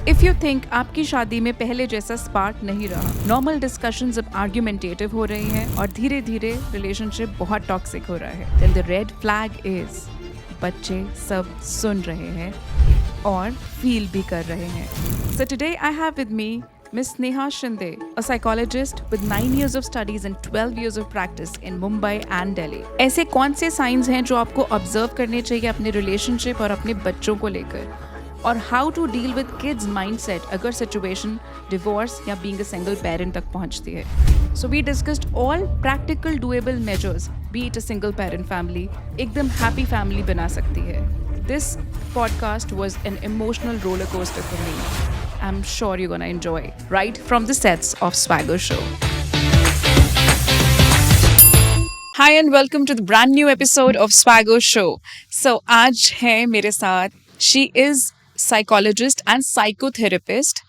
If you think आपकी शादी में पहले जैसा स्पार्क नहीं रहा, नॉर्मल डिस्कशंस अब आर्ग्यूमेंटेटिव हो रही हैं और धीरे धीरे रिलेशनशिप बहुत टॉक्सिक हो रहा है, then the red flag is बच्चे सब सुन रहे हैं और फील भी कर रहे हैं. So today I have with me Miss Sneha Shinde, a psychologist with 9 years of studies and 12 years of practice in Mumbai and Delhi. ऐसे कौन से साइंस हैं जो आपको ऑब्जर्व करने चाहिए अपने रिलेशनशिप और अपने बच्चों को लेकर, और how to deal with kids mindset अगर सिचुएशन डिवोर्स या बीइंग अ सिंगल पेरेंट तक पहुंचती है. So we discussed all practical doable measures be it a single parent family एकदम हैप्पी फैमिली बना सकती है. This podcast was an emotional roller coaster for me. I'm sure you're gonna enjoy right from the sets of Swagger Show. Hi and welcome to the brand new episode of Swagger Show. So आज है मेरे साथ, she is psychologist and psychotherapist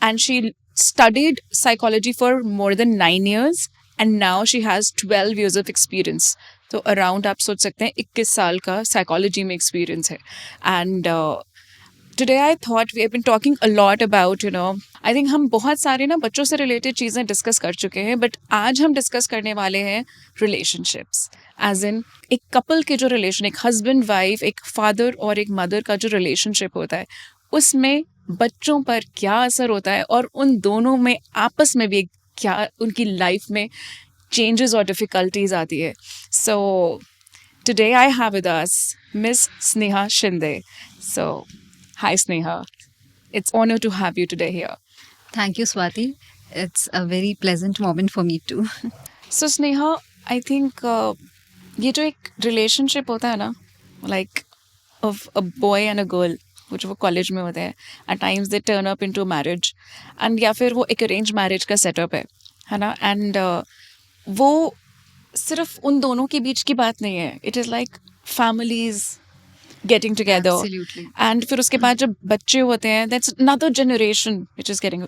and she studied psychology for more than 9 years and now she has 12 years of experience. तो around आप सोच सकते हैं 21 साल का साइकोलॉजी में एक्सपीरियंस है. And today I thought we have been talking a lot about I think हम बहुत सारे ना बच्चों से रिलेटेड चीज़ें डिस्कस कर चुके हैं, बट आज हम डिस्कस करने वाले हैं रिलेशनशिप्स, एज इन एक कपल के जो रिलेशन, एक हस्बैंड वाइफ, एक फादर और एक मदर का जो रिलेशनशिप होता है, उसमें बच्चों पर क्या असर होता है और उन दोनों में आपस में भी क्या उनकी लाइफ में changes or difficulties आती है. So today I have with us Miss Sneha Shinde. So hi Sneha, it's honor to have you today here. Thank you, Swati. It's a very pleasant moment for me too. So Sneha, I think ये जो एक relationship होता है ना, like of a boy and a girl, वो जो वो college में होते हैं, at times they turn up into marriage, and या फिर वो एक arranged marriage का setup है ना, and वो सिर्फ उन दोनों के बीच की बात नहीं है. It is like families getting together. Absolutely. And फिर उसके बाद जब बच्चे होते हैं, that's another generation which is getting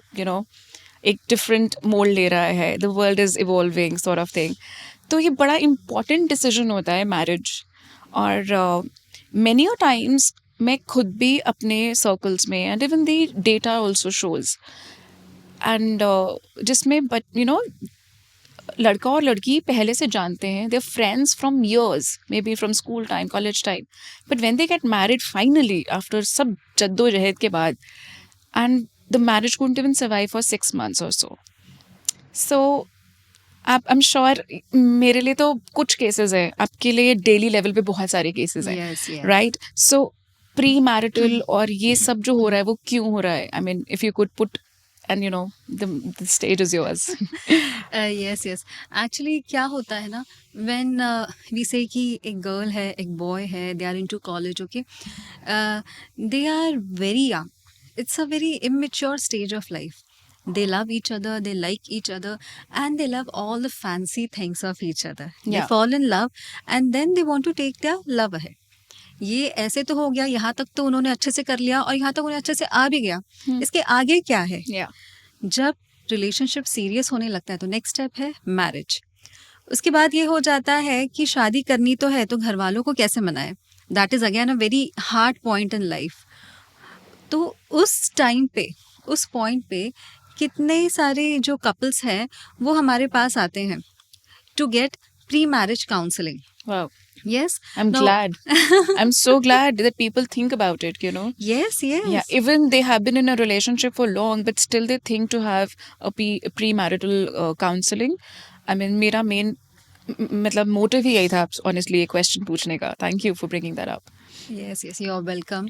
एक डिफरेंट मोल्ड ले रहा है. The world is evolving sort of thing. तो ये बड़ा इम्पॉर्टेंट डिसीजन होता है मैरिज. और मेनी टाइम्स मैं खुद भी अपने सर्कल्स में, and even the data also shows, and जिसमें लड़का और लड़की पहले से जानते हैं, they are friends from years, maybe from school time, college time, but when they get married finally after सब जद्दोजहद के बाद, and the marriage couldn't even survive for 6 months और सो. सो आप, आई एम श्योर मेरे लिए तो कुछ केसेस है, आपके लिए डेली लेवल पे बहुत सारे केसेस हैं, Yes, yeah. राइट? सो प्री मैरिटल और ये सब जो हो रहा है वो क्यों हो रहा है? I mean if you could put, and the stage is yours. Yes. Actually, क्या होता है ना, when we say कि एक girl है, एक boy है, they are into college, okay, they are very young. It's a very immature stage of life. They love each other, they like each other, and they love all the fancy things of each other. They Yeah. fall in love, and then they want to take their love ahead. ये ऐसे तो हो गया, यहाँ तक तो उन्होंने अच्छे से कर लिया और यहाँ तक उन्हें अच्छे से आ भी गया. इसके आगे क्या है? Yeah. जब रिलेशनशिप सीरियस होने लगता है तो नेक्स्ट स्टेप है मैरिज. उसके बाद ये हो जाता है कि शादी करनी तो है, तो घर वालों को कैसे मनाएं? That is again a very hard point in life. तो उस टाइम पे, उस पॉइंट पे कितने सारे जो कपल्स हैं वो हमारे पास आते हैं to get pre marriage counselling. Wow. Yes. I'm No. glad. I'm so glad that people think about it, Yes. Yeah, even they have been in a relationship for long, but still they think to have a premarital counseling. I mean, मेरा main मतलब motive ही यही था, honestly, ये question पूछने का. Thank you for bringing that up. Yes, you're welcome.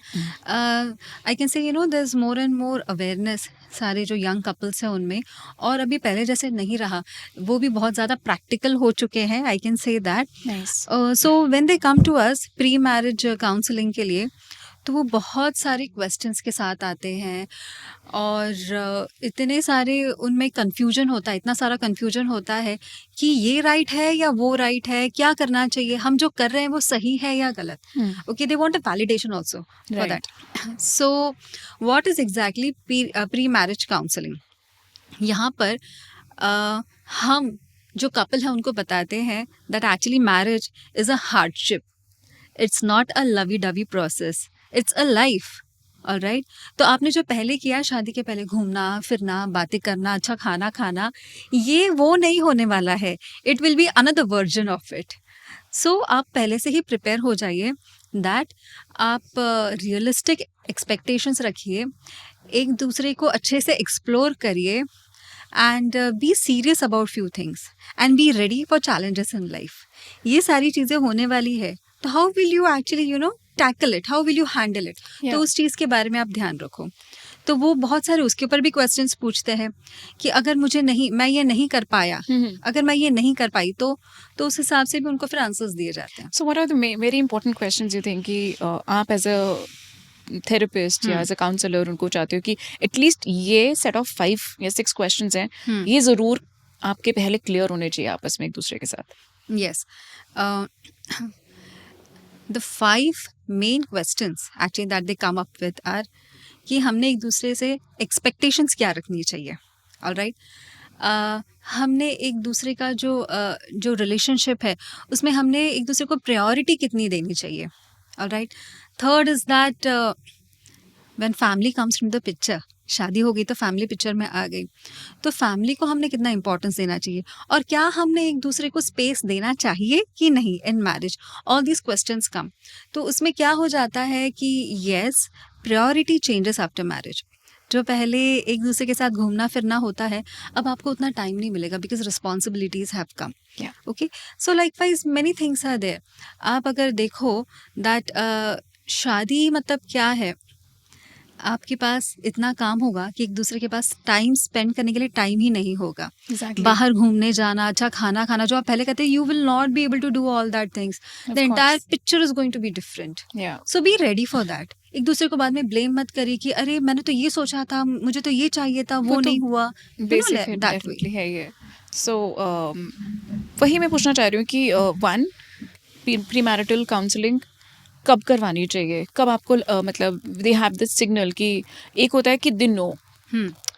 I can say, there's more and more awareness सारे जो young couples हैं उनमें, और अभी पहले जैसे नहीं रहा, वो भी बहुत ज़्यादा प्रैक्टिकल हो चुके हैं. I can say that. Nice. So when they come to us pre marriage counselling के लिए, तो वो बहुत सारे क्वेश्चंस के साथ आते हैं और इतने सारे उनमें कन्फ्यूजन होता है, इतना सारा कन्फ्यूजन होता है कि ये राइट है या वो राइट है, क्या करना चाहिए, हम जो कर रहे हैं वो सही है या गलत. Okay, they want a validation also for Right. That. So what is exactly pre marriage counselling? यहाँ पर हम जो कपल है उनको बताते हैं that actually marriage is a hardship. It's not a lovey-dovey process. It's a life. Alright. तो आपने जो पहले किया शादी के पहले, घूमना फिरना, बातें करना, अच्छा खाना खाना, ये वो नहीं होने वाला है। It will be another version of it. So आप पहले से ही प्रिपेयर हो जाइए दैट आप रियलिस्टिक एक्सपेक्टेशंस रखिए, एक दूसरे को अच्छे से एक्सप्लोर करिए, and be serious about few things, and B ready for challenges in life. ये सारी चीज़ें होने वाली है, तो how will you actually tackle it, how will you handle it, Yeah. तो उस चीज़ के बारे में आप ध्यान रखो। तो वो बहुत सारे उसके ऊपर भी क्वेश्चंस पूछते हैं कि अगर मुझे नहीं, मैं ये नहीं कर पाया, अगर मैं ये नहीं कर पाई, तो उस हिसाब से भी उनको फिर आंसर्स दिए जाते हैं। So what are the very important questions you think कि आप as a therapist या as a counselor उनको चाहते हो कि एटलीस्ट ये सेट ऑफ 5 या 6 क्वेश्चंस हैं, ये जरूर आपके पहले क्लियर होने चाहिए आपस में एक दूसरे के साथ? Yes. The 5 main questions actually that they come up with are कि हमने एक दूसरे से expectations क्या रखनी चाहिए, alright? हमने एक दूसरे का जो रिलेशनशिप है उसमें हमने एक दूसरे को प्रायोरिटी कितनी देनी चाहिए, alright? Third is that when family comes from the picture, शादी हो गई तो फैमिली पिक्चर में आ गई, तो फैमिली को हमने कितना इंपॉर्टेंस देना चाहिए, और क्या हमने एक दूसरे को स्पेस देना चाहिए कि नहीं in marriage. All these questions come. तो उसमें क्या हो जाता है कि yes, priority changes after marriage. जो पहले एक दूसरे के साथ घूमना फिरना होता है, अब आपको उतना टाइम नहीं मिलेगा because responsibilities have come. Yeah. Okay, so likewise many things are there. आप अगर देखो दैट शादी मतलब क्या है, आपके पास इतना काम होगा कि एक दूसरे के पास टाइम स्पेंड करने के लिए टाइम ही नहीं होगा। Exactly. बाहर घूमने जाना, अच्छा खाना खाना, जो आप पहले कहते हैं, you will not be able to do all that things. Of the entire course. Picture is going to be different. Yeah. So be ready for that. एक दूसरे को बाद में ब्लेम मत करिए कि अरे मैंने तो ये सोचा था, मुझे तो ये चाहिए था, वो वो तो नहीं हुआ। बेसिक है, दैट वे। डेफिनेटली है ये। सो वही मैं पूछना चाह रही हूँ कि वन, प्री मैरिटल काउंसलिंग कब करवानी चाहिए, कब आपको मतलब दे हैव दिस सिग्नल कि एक होता है कि दिन नो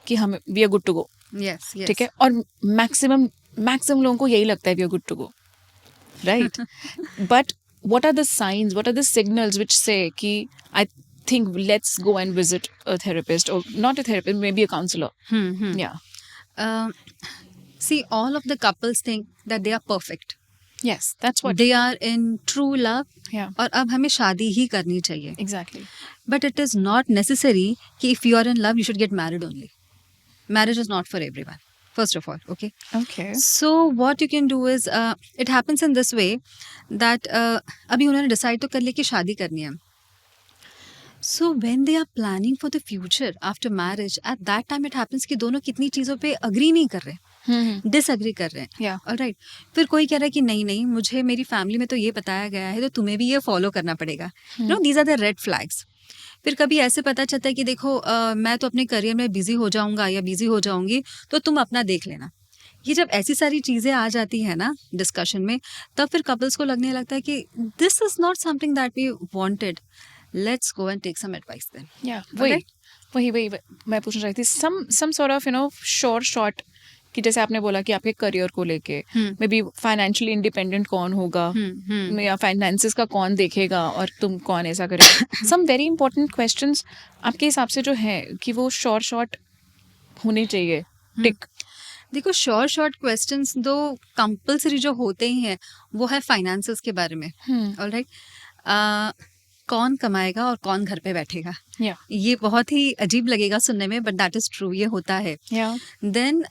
कि हम we are good to go, yes yes. ठीक है, और मैक्सिमम लोगों को यही लगता है we are good to go, right? But what are the signs, what are the signals which say कि I think let's go and visit a therapist, or not a therapist, maybe a counselor? Yeah. See, all of the couples think that they are perfect. Yes, that's what. They are in true love, Yeah, और अब हमें शादी ही करनी चाहिए। exactly. But it is not necessary कि if you are in love, you should get married only. Marriage is not for everyone, first of all, okay? Okay. So what you can do is, it happens in this way that अभी उन्होंने decide तो कर लिया कि शादी करनी है। So when they are planning for the future after marriage, at that time it happens कि दोनों कितनी चीज़ों पे agree नहीं कर रहे, डिसएग्री कर रहे हैं। Yeah. ऑलराइट। फिर कोई कह रहा है कि नहीं नहीं, मुझे मेरी फैमिली में तो ये बताया गया है, तो तुम्हें भी ये फॉलो करना पड़ेगा। No, these are the red flags. फिर कभी ऐसे पता चलता है कि देखो मैं तो अपने करियर में बिजी हो जाऊंगा या बिजी हो जाऊंगी, तो तुम अपना देख लेना। ये जब ऐसी सारी चीज़ें आ जाती है ना डिस्कशन में, तब फिर कपल्स को लगने लगता है कि this is not something that we wanted, let's go and take some advice then. Yeah, वही मैं पूछना चाहती थी, some sort of short कि जैसे आपने बोला कि आपके करियर को लेके मे बी फाइनेंशियली इंडिपेंडेंट कौन होगा, या फाइनेंसेस का कौन देखेगा और तुम कौन ऐसा करेगा। सम वेरी इंपॉर्टेंट क्वेश्चंस आपके हिसाब से जो है कि वो शॉर्ट होने चाहिए, टिक। देखो, शॉर्ट क्वेश्चंस दो कंपल्सरी जो होते ही हैं वो है फाइनेंसेस के बारे में। ऑलराइट। कौन कमाएगा और कौन घर पे बैठेगा। Yeah. ये बहुत ही अजीब लगेगा सुनने में, बट दैट इज ट्रू, ये होता है। Yeah. Then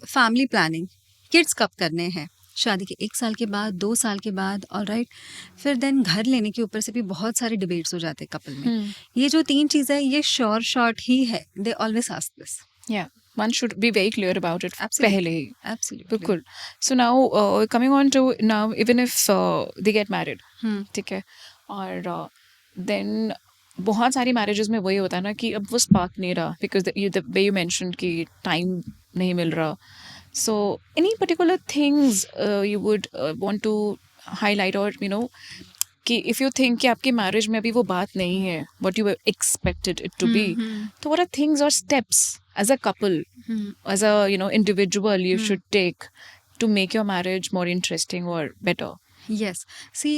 family planning, kids कब करने हैं, शादी के 1 साल के बाद, 2 साल के बाद, ऑलराइट। फिर देन घर लेने के ऊपर से भी बहुत सारे डिबेट्स हो जाते हैं कपल में। ये जो 3 चीज़ें हैं, ये शॉर्ट ही है। They always ask this. Yeah, one should be very clear about it. Absolutely. पहले ही। एब्सोल्युटली। बिल्कुल। So now coming on to now, even if they get married, ठीक है, और then बहुत सारी मैरिजेस में वही होता है ना कि अब वो स्पार्क नहीं रहा, because the way you mentioned कि टाइम नहीं मिल रहा। So any particular things you would want to highlight, और कि इफ़ यू थिंक कि आपकी मैरिज में अभी वो बात नहीं है what you expected it to be, तो व्हाट आर थिंग्स और steps as a couple, as a individual you should take to make your marriage more interesting और better? Yes. See,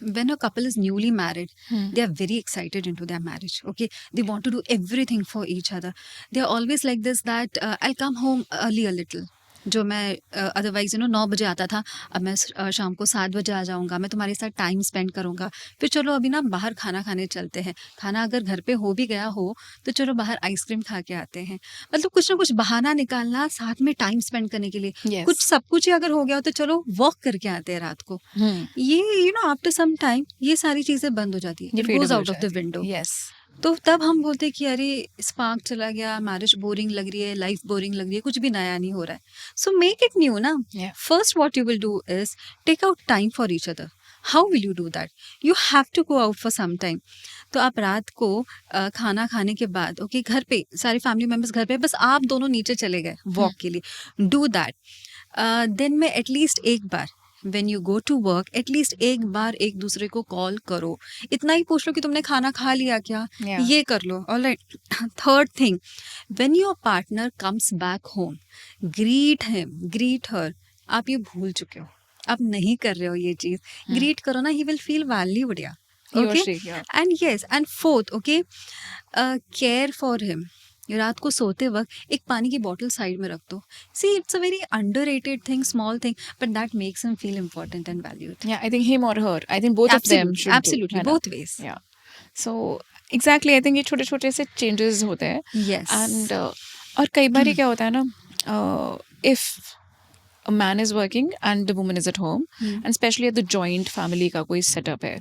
when a couple is newly married, Hmm. they are very excited into their marriage. Okay, they want to do everything for each other. They are always like this that I'll come home early a little. जो मैं otherwise 9 बजे आता था, अब मैं शाम को 7 बजे आ जाऊंगा, मैं तुम्हारे साथ टाइम स्पेंड करूंगा, फिर चलो अभी ना बाहर खाना खाने चलते हैं, खाना अगर घर पे हो भी गया हो तो चलो बाहर आइसक्रीम खा के आते हैं। मतलब कुछ ना कुछ बहाना निकालना साथ में टाइम स्पेंड करने के लिए। Yes. कुछ सब कुछ ही अगर हो गया हो तो चलो वॉक करके आते हैं रात को। Hmm. ये आफ्टर सम टाइम ये सारी चीजें बंद हो जाती है, ये इट fade गोज हो आउट ऑफ द जाएगी। विंडो। Yes. तो तब हम बोलते हैं कि अरे स्पार्क चला गया, मैरिज बोरिंग लग रही है, लाइफ बोरिंग लग रही है, कुछ भी नया नहीं हो रहा है। सो मेक इट न्यू ना। Yeah. First what you will do is take out time for each other. How will you do that? You have to go out for some time. तो आप रात को खाना खाने के बाद ओके घर पे सारे फैमिली मेम्बर्स घर पे, बस आप दोनों नीचे चले गए वॉक के लिए, डू दैट। दिन में एटलीस्ट एक बार when you go to work, at least एक बार एक दूसरे को कॉल करो, इतना ही पूछ लो कि तुमने खाना खा लिया क्या, Yeah. ये कर लो। Alright. Third thing, when your partner comes back home, greet him, greet her. आप ये भूल चुके हो, आप नहीं कर रहे हो ये चीज, ग्रीट करो ना, ही विल फील वैल्यूड। या He or okay she, yeah. And yes and fourth okay, care for him. रात को सोते वक्त एक पानी की बॉटल साइड में रख दो। See it's a very underrated thing, small thing, but that makes him feel important and valued. Yeah, I think him or her. I think both of them should do. Absolutely, है ना? Both ways. Yeah. So exactly, I think ये छोटे छोटे से changes होते हैं yes and और कई बार क्या होता है ना, if a man is working and the woman is at home and especially at the joint family का कोई setup है,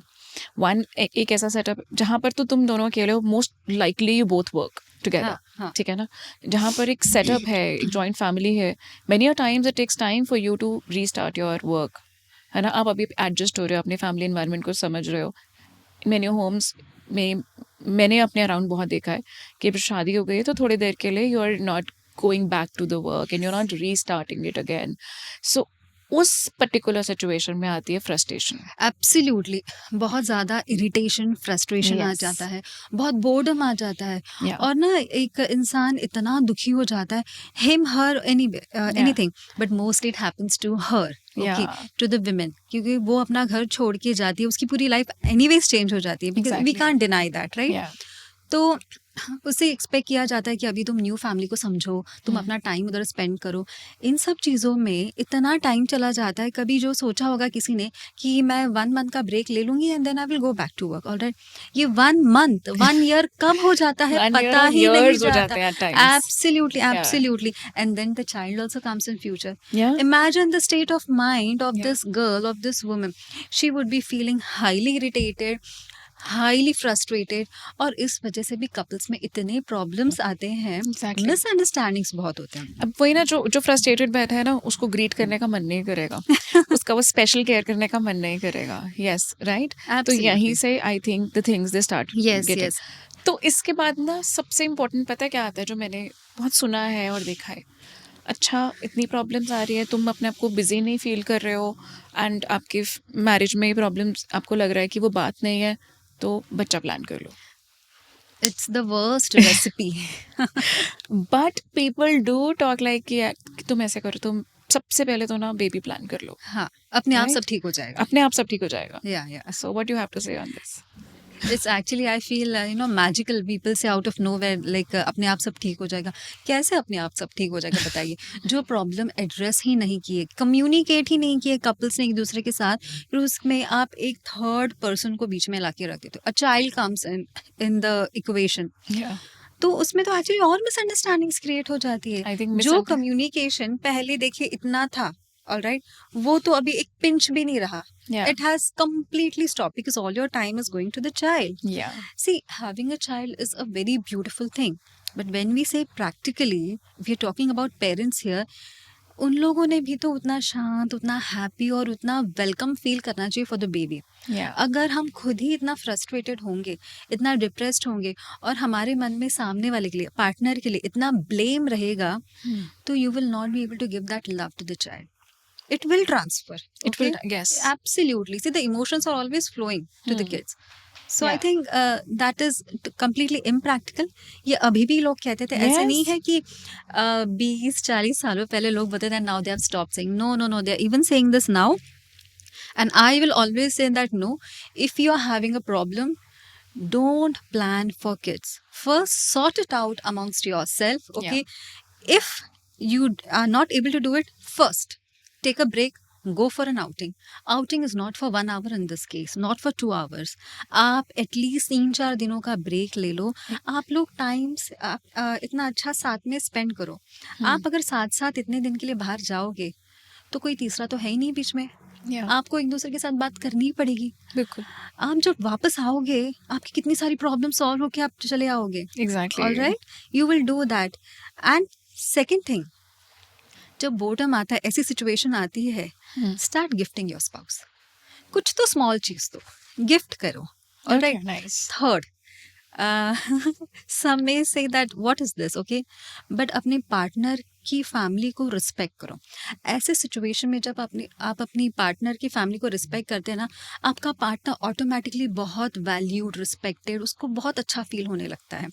एक ऐसा setup जहाँ पर तो तुम दोनों अकेले हो, most likely you both work together, हाँ। ठीक है ना। जहाँ पर एक setup है, एक joint family है, many a times it takes time for you to restart your work, है ना। आप अभी adjust हो रहे हो, अपने family environment को समझ रहे हो। मेनी होम्स में मैंने अपने अराउंड बहुत देखा है कि जब शादी हो गई है तो थोड़ी देर के लिए you are not going back to the work and you are not restarting it again. So उस पर्टिकुलर सिचुएशन में आती है फ्रस्ट्रेशन। एब्सोल्युटली, बहुत ज़्यादा इरिटेशन, फ्रस्ट्रेशन आ Yes. जाता है, बहुत बोर्डम आ जाता है। Yeah. और ना एक इंसान इतना दुखी हो जाता है, him her anything, but mostly it happens to her, okay, Yeah. To the women, क्योंकि वो अपना घर छोड़ के जाती है, उसकी पूरी लाइफ एनीवेज चेंज हो जाती है, because we Exactly. Can't deny that, right. Yeah. तो उससे एक्सपेक्ट किया जाता है कि अभी तुम न्यू फैमिली को समझो, तुम अपना टाइम उधर स्पेंड करो। इन सब चीज़ों में इतना टाइम चला जाता है, कभी जो सोचा होगा किसी ने कि मैं 1 मंथ का ब्रेक ले लूंगी and then I will go back to work, alright, ये 1 मंथ 1 ईयर कब हो जाता है 1 year पता और ही नहीं years हो जाता। जाते हैं at times. Absolutely, Yeah. Absolutely. And then the child also comes in future. Yeah. Imagine the state of mind of Yeah. this girl, of this woman. She would be feeling highly irritated, highly frustrated, और इस वजह से भी couples में इतने problems आते हैं, Exactly. Misunderstandings बहुत होते हैं। अब वही ना, जो फ्रस्ट्रेटेड बैठा है ना, उसको ग्रीट करने का मन नहीं करेगा, उसका वो स्पेशल केयर करने का मन नहीं करेगा। Yes, right. तो Absolutely. यहीं से I think the things they start Yes, getting. yes. तो इसके बाद ना सबसे इम्पोर्टेंट पता है क्या आता है, जो मैंने बहुत सुना है और देखा है। अच्छा, इतनी प्रॉब्लम्स आ रही है, तुम अपने आप को बिजी नहीं फील कर रहे हो एंड आपके मैरिज में प्रॉब्लम्स, आपको लग रहा है कि वो बात नहीं है, तो बच्चा प्लान कर लो। It's the worst recipe. But people do talk like कि तुम ऐसे करो, तुम सबसे पहले तो ना बेबी प्लान कर लो, हाँ, अपने आप Right? सब ठीक हो जाएगा। अपने आप सब ठीक हो जाएगा। Yeah. So what you have to say on this? It's actually, I feel, magical. People say out of nowhere, like अपने आप सब ठीक हो जाएगा। कैसे अपने आप सब ठीक हो जाएगा बताइए? जो प्रॉब्लम एड्रेस ही नहीं किए, कम्युनिकेट ही नहीं किए कपल्स ने एक दूसरे के साथ, फिर उसमें आप एक थर्ड पर्सन को बीच में लाके रख देते हो। A child comes in the equation, Yeah. तो उसमें तो एक्चुअली और मिसअंडरस्टैंडिंग्स क्रिएट हो जाती है। I think जो कम्युनिकेशन पहले देखिए इतना था, ऑलराइट, वो तो अभी एक पिंच भी नहीं रहा। Yeah. It has completely stopped because all your time is going to the child. Yeah. See, having a child is a very beautiful thing. But when we say practically, we are talking about parents here, उन लोगों ने भी तो उतना शांत, उतना happy और उतना वेलकम फील करना चाहिए फॉर द बेबी। Yeah. अगर हम खुद ही इतना फ्रस्ट्रेटेड होंगे, इतना डिप्रेस्ड होंगे, और हमारे मन में सामने वाले के लिए, पार्टनर के लिए इतना ब्लेम रहेगा, तो you will not be able to give that love to the child. It will transfer. It will, okay? yes. Absolutely. See, the emotions are always flowing to the kids. So I Yeah. think that is completely impractical. ये अभी भी लोग कहते थे, ऐसा Yes. नहीं है कि 20-40 सालों पहले लोग बताते थे, now they have stopped saying no. They are even saying this now. And I will always say that no, if you are having a problem, don't plan for kids. First, sort it out amongst yourself. Yeah. Okay. If you are not able to do it, first take a break. Go for an outing. Outing is not for 1 hour in this case, not for 2 hours. आप at least 3-4 दिनों का break ले लो. आप लोग times इतना अच्छा साथ में स्पेंड करो. आप अगर साथ साथ इतने दिन के लिए बाहर जाओगे तो कोई तीसरा तो है ही नहीं बीच में. Yeah. आपको एक दूसरे के साथ बात करनी ही पड़ेगी. बिल्कुल. आप जब वापस आओगे आपकी कितनी सारी प्रॉब्लम सॉल्व होके आप चले आओगे. Exactly. All right, you will do that. And second thing, जब बोर्डम आता है, ऐसी सिचुएशन आती है, स्टार्ट गिफ्टिंग योर स्पाउस. कुछ तो स्मॉल चीज तो गिफ्ट करो. All Okay, right. nice. Third, some may say that what is this, okay, but अपने पार्टनर की फैमिली को रिस्पेक्ट करो. ऐसे सिचुएशन में जब आप अपनी पार्टनर की फैमिली को रिस्पेक्ट करते हैं ना, आपका पार्टनर ऑटोमेटिकली बहुत वैल्यूड, रिस्पेक्टेड, उसको बहुत अच्छा फील होने लगता है.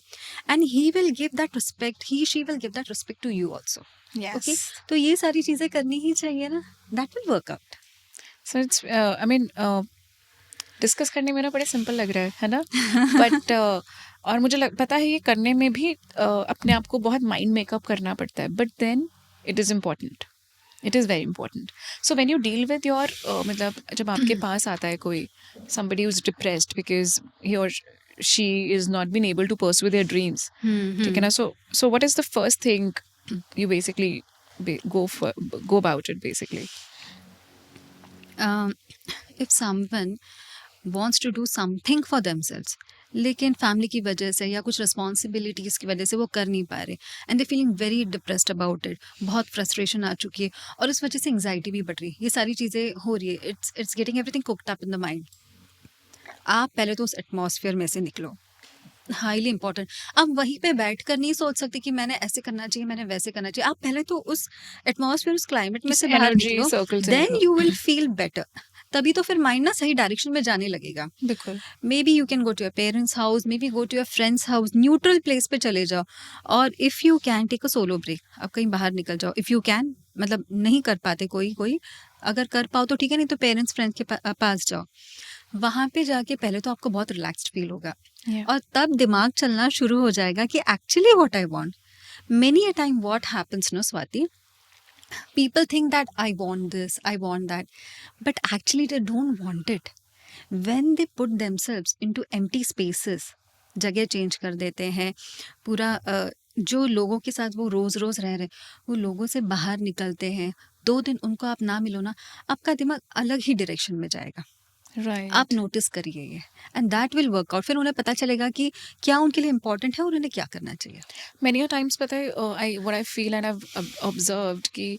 And he will give that respect, he she will give that respect to you also. Yes. Okay, तो ये सारी चीजें करनी ही चाहिए ना, that will work out. So it's I mean discuss करने में ना बड़े सिंपल लग रहा है ना. बट और मुझे पता है ये करने में भी अपने आप को बहुत माइंड मेकअप करना पड़ता है. But then it is important, it is very important. So when you deal with your मतलब जब आपके पास आता है कोई somebody who's depressed because he or she is not been able to pursue their dreams, ठीक है ना. So what is the first thing you basically go about it basically? If someone wants to do something for themselves, लेकिन family की वजह से या कुछ responsibilities की वजह से वो कर नहीं पा रहे, and they feeling very depressed about it, बहुत फ्रस्ट्रेशन आ चुकी है और इस वजह से एंग्जाइटी भी बढ़ रही है, ये सारी चीज़ें हो रही है, it's getting everything cooked up in the mind. आप पहले तो उस एटमॉस्फेयर में से निकलो. Highly important. आप वहीं पे बैठ कर नहीं सोच सकते कि मैंने ऐसे करना चाहिए, मैंने वैसे करना चाहिए. आप पहले तो उस एटमॉस्फेयर, उस क्लाइमेट में इस से बाहर energy निकलो, circle से देन निकलो. You will feel better. तभी तो फिर माइंड ना सही डायरेक्शन में जाने लगेगा. बिल्कुल. Maybe you can go to your parents house, maybe go to your friends house, neutral place पे चले जाओ. और if you can take a solo break, आप कहीं बाहर निकल जाओ. इफ़ यू कैन, मतलब नहीं कर पाते कोई, अगर कर पाओ तो ठीक है, नहीं तो पेरेंट्स फ्रेंड्स के पास जाओ. वहाँ पे जाके पहले तो आपको बहुत रिलैक्स्ड फील होगा. Yeah. और तब दिमाग चलना शुरू हो जाएगा कि actually what I want. Many a time what happens no Swati, people think that I want this, I want that, but actually they don't want it. When they put themselves into empty spaces, जगह change कर देते हैं पूरा. जो लोगों के साथ वो रोज रोज रह रहे, वो लोगों से बाहर निकलते हैं, 2 दिन उनको आप ना मिलो ना, आपका दिमाग अलग ही डायरेक्शन में जाएगा. Right. आप नोटिस करिए ये, and that will work out. फिर उन्हें पता चलेगा कि क्या उनके लिए इम्पोर्टेंट है और उन्हें क्या करना चाहिए. Many a times पता है what I feel and I've observed कि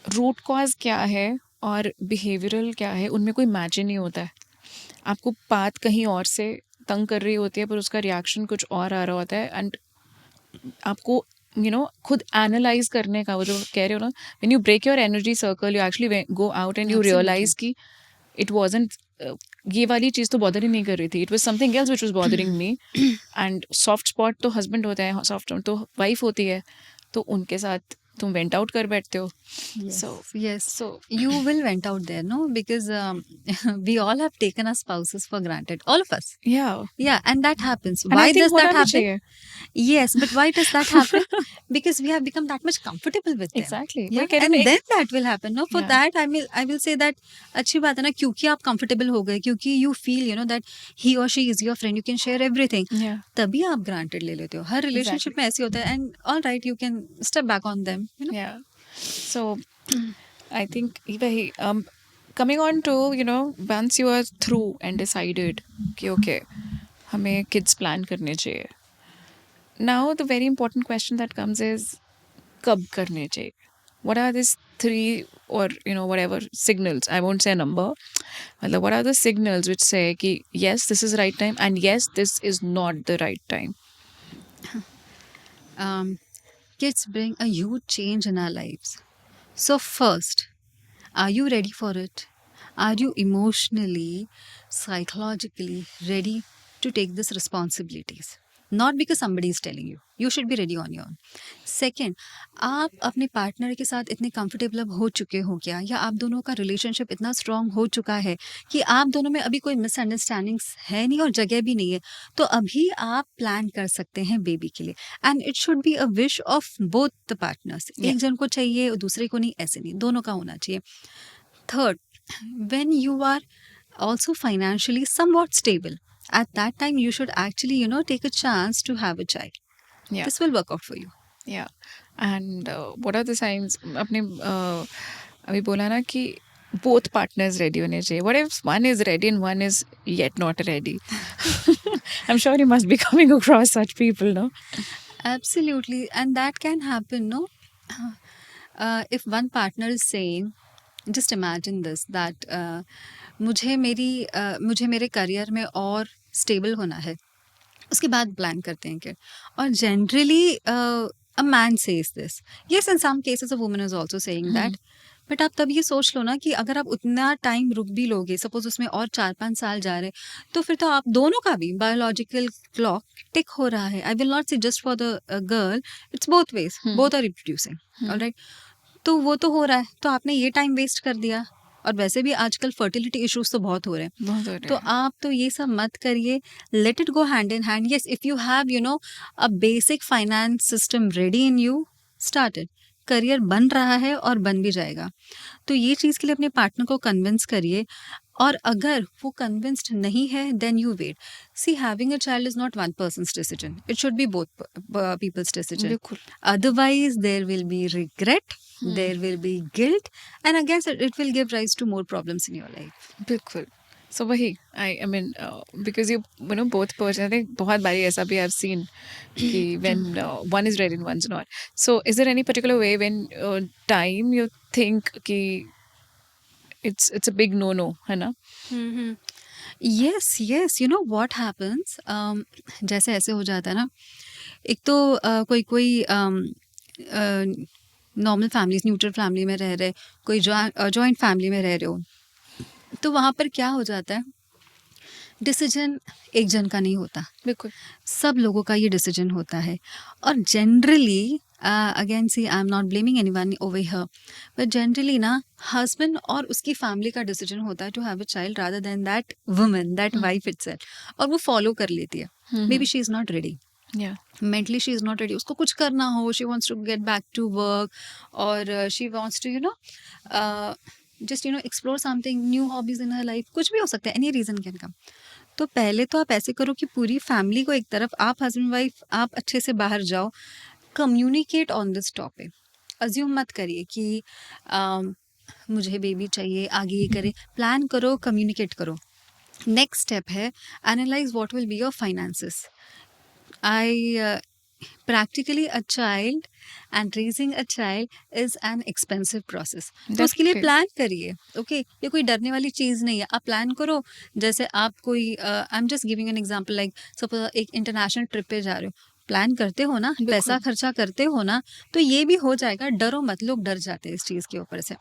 रूट कॉज क्या है और बिहेवियरल क्या है, उनमें कोई मैच ही नहीं होता है. आपको बात कहीं और से तंग कर रही होती है पर उसका रिएक्शन कुछ और आ रहा होता है. एंड आपको खुद एनालाइज करने का, वो जो कह रहे हो ना, when you break your energy circle, you actually go out and you Absolutely. Realise कि इट वाजंट ये वाली चीज़ तो बॉदर ही नहीं कर रही थी, it was something else which was bothering me. And soft spot तो हस्बैंड होता है, सॉफ्ट स्पॉट तो वाइफ होती है, तो उनके साथ तुम वेंट आउट कर बैठते हो. Yes, you will went out there, no? Because we all have taken our spouses for granted, all of us. Yeah. And that happens. And I Why think does that होना भी happen? चाहिए. Yes, but why does that happen? Because we have become that much comfortable with them. Exactly. Yeah, वही कह रही and हूँ, then that will happen. No, for Yeah. that I will say that अच्छी बात है ना, क्योंकि आप comfortable हो गए, क्योंकि you feel that he or she is your friend, you can share everything. Yeah. तभी आप granted ले लेते हो. हर relationship में ऐसे होता है, and all right, you can step back on them. Yeah. So I think वही coming on to once you are through and decided कि okay हमें kids plan करने चाहिए. Now the very important question that comes is कब करने चाहिए. What are these 3 or whatever signals? I won't say a number. मतलब what are the signals which say कि yes this is right time and yes this is not the right time. Kids bring a huge change in our lives. So first, are you ready for it? Are you emotionally, psychologically ready to take these responsibilities? Not because somebody is telling you. You should be ready on your own. Second, आप अपने partner के साथ इतने comfortable अब हो चुके हो क्या, या आप दोनों का रिलेशनशिप इतना स्ट्रांग हो चुका है कि आप दोनों में अभी कोई मिसअंडरस्टैंडिंग्स है नहीं और जगह भी नहीं है, तो अभी आप प्लान कर सकते हैं बेबी के लिए। And it should be a wish of both the partners, Yeah. एक जन को चाहिए और दूसरे को नहीं, ऐसे नहीं, दोनों का होना चाहिए। Third, when you are also financially somewhat stable, at that time you should actually, take a chance to have a child. Yeah. This will work out for you. Yeah. And what are the signs? अपने अभी बोला ना कि both partners ready होने चाहिए. What if one is ready and one is yet not ready? I'm sure you must be coming across such people, no? Absolutely. And that can happen, no? If one partner is saying, just imagine this, that मुझे मेरे career में और stable होना है, उसके बाद plan करते हैं कि, और generally a man says this, yes in some cases a woman is also saying that, but आप तब ये सोच लो ना कि अगर आप उतना टाइम रुक भी लोगे, सपोज उसमें और 4-5 साल जा रहे, तो फिर तो आप दोनों का भी बायोलॉजिकल क्लॉक टिक हो रहा है। I will not say just for the girl, it's both ways, both are reproducing, alright. तो वो तो हो रहा है, तो आपने ये टाइम वेस्ट कर दिया, और वैसे भी आजकल फर्टिलिटी इश्यूज तो बहुत हो रहे हैं, बहुत हो रहे तो हैं. आप तो ये सब मत करिए, let it go hand in hand. Yes, if you have a basic finance system ready in you, start it. Career बन रहा है और बन भी जाएगा, तो ये चीज़ के लिए अपने पार्टनर को कन्विंस करिए। और अगर वो कन्विंस्ड नहीं है, then you wait. See, having a child is not one person's decision, it should be both people's decision. बिल्कुल. Otherwise, there will be regret, there will be guilt, and again, it will give rise to more problems in your life. बिल्कुल. So वही I mean because you know both person, I think बहुत बारी ऐसा भी I've seen कि when one is ready and one's not. So is there any particular way when time you think कि it's a big no है ना? Yes, yes, you know what happens, जैसे ऐसे हो जाता है ना, एक तो कोई नॉर्मल फैमिलीज, न्यूट्रल फैमिली में रह रहे, कोई जॉइंट फैमिली में रह रहे हो, तो वहाँ पर क्या हो जाता है, डिसीजन एक जन का नहीं होता, बिल्कुल. सब लोगों का ये डिसीजन होता है। और generally, again see, I am not blaming anyone over here, but generally ना हस्बैंड और उसकी फैमिली का डिसीजन होता है to have a child rather than that woman, that wife itself, और वो फॉलो कर लेती है। Maybe she is not ready, Yeah. mentally she is not ready, उसको कुछ करना हो, she wants to get back to work, और she wants to just explore something, new hobbies in her life, कुछ भी हो सकता है, any reason can come। तो पहले तो आप ऐसे करो कि पूरी फैमिली को एक तरफ, आप हस्बैंड वाइफ आप अच्छे से बाहर जाओ, communicate on this topic. Assume मत करिए कि मुझे बेबी चाहिए, आगे ये करें, प्लान करो, कम्युनिकेट करो। नेक्स्ट स्टेप है, analyse what will be your finances. practically a child and raising a child is an expensive process, तो उसके लिए Definitely. प्लान करिए। ओके, ये कोई डरने वाली चीज़ नहीं है, आप प्लान करो। जैसे आप कोई, I am just giving an example, like suppose एक इंटरनेशनल ट्रिप पे जा रहे हो, प्लान करते हो ना, बिल्कुल. पैसा खर्चा करते हो ना, तो ये भी हो जाएगा, डरो मत, लोग डर जाते हैं इस चीज़ के ऊपर से।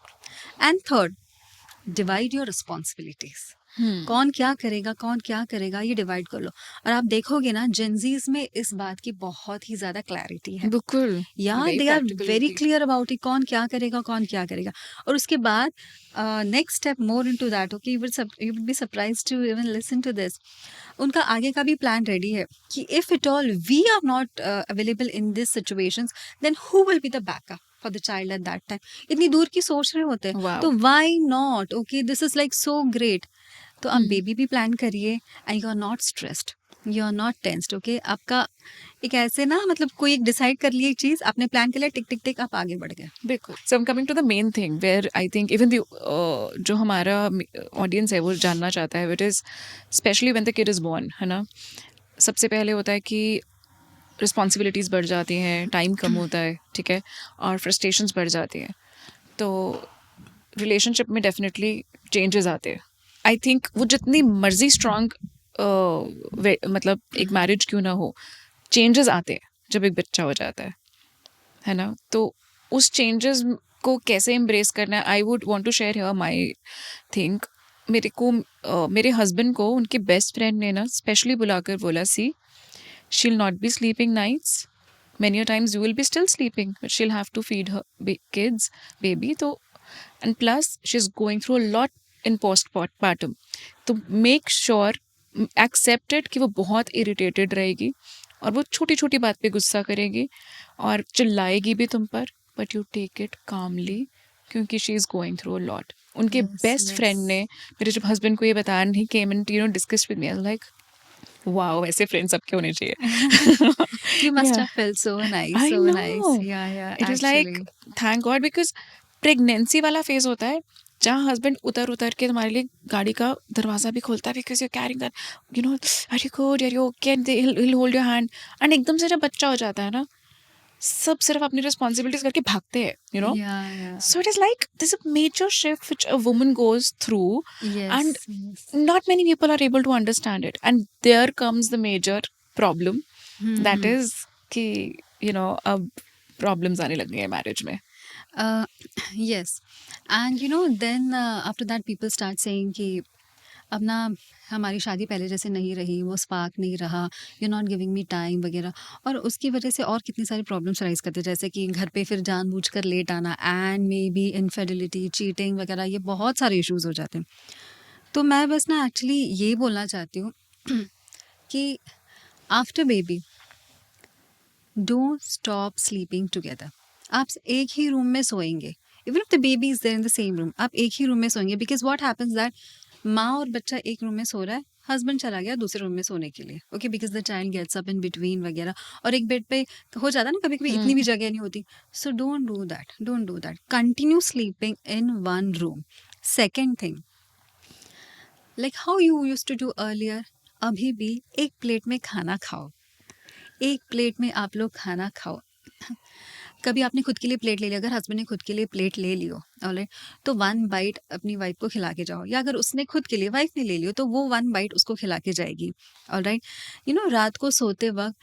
And third, divide your responsibilities. कौन क्या करेगा, ये डिवाइड कर लो। और आप देखोगे ना, जेंजीज में इस बात की बहुत ही ज्यादा क्लैरिटी है। बिल्कुल. या Very they are practical very होती है. क्लियर अबाउट इट, कौन क्या करेगा। और उसके बाद next step more into that, okay, you will be surprised to even listen to this. उनका आगे का भी प्लान रेडी है कि if it all we are not available in this situations, then who will be the backup for the child at that time. इतनी दूर की सोच रहे होते हैं, Wow. तो why not, okay, this is like so great. तो आप बेबी भी प्लान करिए, and you are not stressed, you are not tensed. Okay, आपका एक ऐसे ना, मतलब कोई एक डिसाइड कर लिए चीज़, आपने प्लान कर लिया, टिक टिक टिक, आप आगे बढ़ गए। बिल्कुल. So I'm coming to the main thing where I think even the जो हमारा ऑडियंस है वो जानना चाहता है, which is especially when the kid is born, है ना, सबसे पहले होता है कि रिस्पॉन्सिबिलिटीज़ बढ़ जाती हैं, टाइम कम होता है, ठीक है, और फ्रस्ट्रेशंस बढ़ जाती हैं, तो रिलेशनशिप में डेफिनेटली चेंजेस आते हैं। आई थिंक वो जितनी मर्जी स्ट्रॉन्ग मतलब एक मैरिज क्यों ना हो, चेंजेस आते हैं जब एक बच्चा हो जाता है ना, तो उस चेंजेस को कैसे एम्ब्रेस करना है, I would want to share here my think. मेरे हस्बैंड को उनके बेस्ट फ्रेंड ने ना स्पेशली बुलाकर बोला, see, she will not be sleeping nights many a times you will be still sleeping, but she'll have to feed her kids, baby. तो and plus she's going through a lot in postpartum. तो make sure, accept it कि वो बहुत irritated रहेगी और वो छोटी छोटी बात पे गुस्सा करेगी और चिल्लाएगी भी तुम पर, but you take it calmly क्योंकि she is going through a lot. उनके Yes, बेस्ट फ्रेंड yes. ने मेरे जब हस्बैंड को ये बताया, and he came and discussed with me, I was like, wow, ऐसे फ्रेंड्स सबके होने चाहिए. You must Yeah, have felt so nice, I so nice. know. Yeah, It was like, actually. thank God, because pregnancy वाला phase होता है जहाँ husband उतर उतर के तुम्हारे लिए गाड़ी का दरवाजा भी खोलता है, because you carrying that, are you good, are you okay, and he'll hold your hand. And एकदम से जब बच्चा हो जाता है ना, सब सिर्फ अपनी रिस्पॉन्सिबिलिटीज करके भागते हैं, Yeah. So it is like there's a major shift which a woman goes through, Yes. and Yes. not many people are able to understand it. And there comes the major problem, that Mhm. is कि अब problems आने लग गए हैं marriage में. Uh, yes. And then after that people start saying कि अब ना हमारी शादी पहले जैसे नहीं रही, वो स्पार्क नहीं रहा, you not giving me time वगैरह, और उसकी वजह से और कितनी सारी प्रॉब्लम्स राइज करते हैं, जैसे कि घर पे फिर जानबूझकर लेट आना and may be infidelity, cheating वगैरह, ये बहुत सारे इश्यूज हो जाते हैं. तो मैं बस ना एक्चुअली ये बोलना चाहती हूँ कि after baby don't stop sleeping together. आप एक ही रूम में सोएंगे, even if the baby is there in the same room, आप एक ही रूम में सोएंगे, बिकॉज व्हाट हैपेंस दैट माँ और बच्चा एक रूम में सो रहा है, हस्बैंड चला गया दूसरे रूम में सोने के लिए, okay, because the child gets up in between वगैरह, और एक बेड पे हो जाता है ना, कभी कभी इतनी भी जगह नहीं होती. So don't do that, don't do that, continue sleeping in one room. Second thing, like how you use to do earlier, अभी भी एक प्लेट में खाना खाओ, एक प्लेट में आप लोग खाना खाओ. कभी आपने खुद के लिए प्लेट ले लिया, अगर हस्बैंड ने खुद के लिए प्लेट ले लियो, ऑलराइट, तो वन बाइट अपनी वाइफ को खिला के जाओ, या अगर उसने खुद के लिए, वाइफ ने ले लियो, तो वो वन बाइट उसको खिला के जाएगी, ऑलराइट. रात को सोते वक्त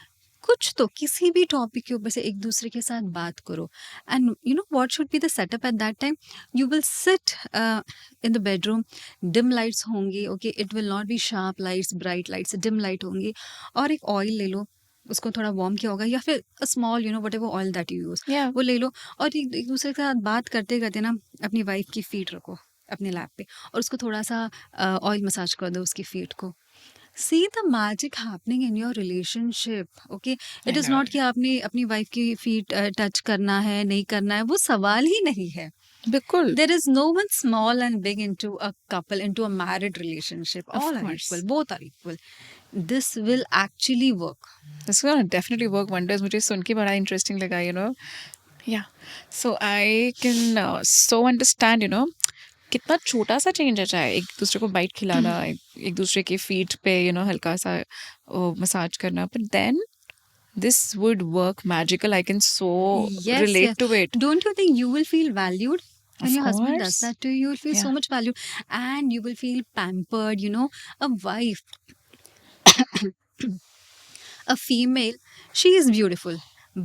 कुछ तो किसी भी टॉपिक के ऊपर से एक दूसरे के साथ बात करो. And what should be the setup at that time, you will sit in the bedroom, dim lights होंगी, okay, it will not be sharp lights, bright lights, dim light होंगी, और एक ऑयल ले लो, उसको थोड़ा वार्म किया होगा, या फिर small what ever oil that you use, Yeah. वो ले लो, और एक दूसरे के साथ बात करते करते ना अपनी वाइफ की फीट रखो अपने लैप पे, और उसको थोड़ा सा ऑयल मसाज कर दो उसकी फीट को. See the magic happening in your relationship, okay. It is know. Not कि आपने अपनी वाइफ की फीट टच करना है नहीं करना है, वो सवाल ही नहीं है. बिल्कुल. There is no one small and big into a couple, into a married relationship. Of All are course. equal, both are equal. This will actually work. This is gonna definitely work wonders. मुझे सुन के बड़ा interesting लगा, Yeah. So I can so understand, कितना छोटा सा change है, चाहे एक दूसरे को बाइट खिलाना, एक दूसरे के फीट पे हल्का सा मसाज करना, but then this would work magical. I can so Yes, relate yes. to it. Don't you think you will feel valued when Of your husband does course. that to you? You will feel so Yeah. much valued, and you will feel pampered. A wife, a female, she is beautiful,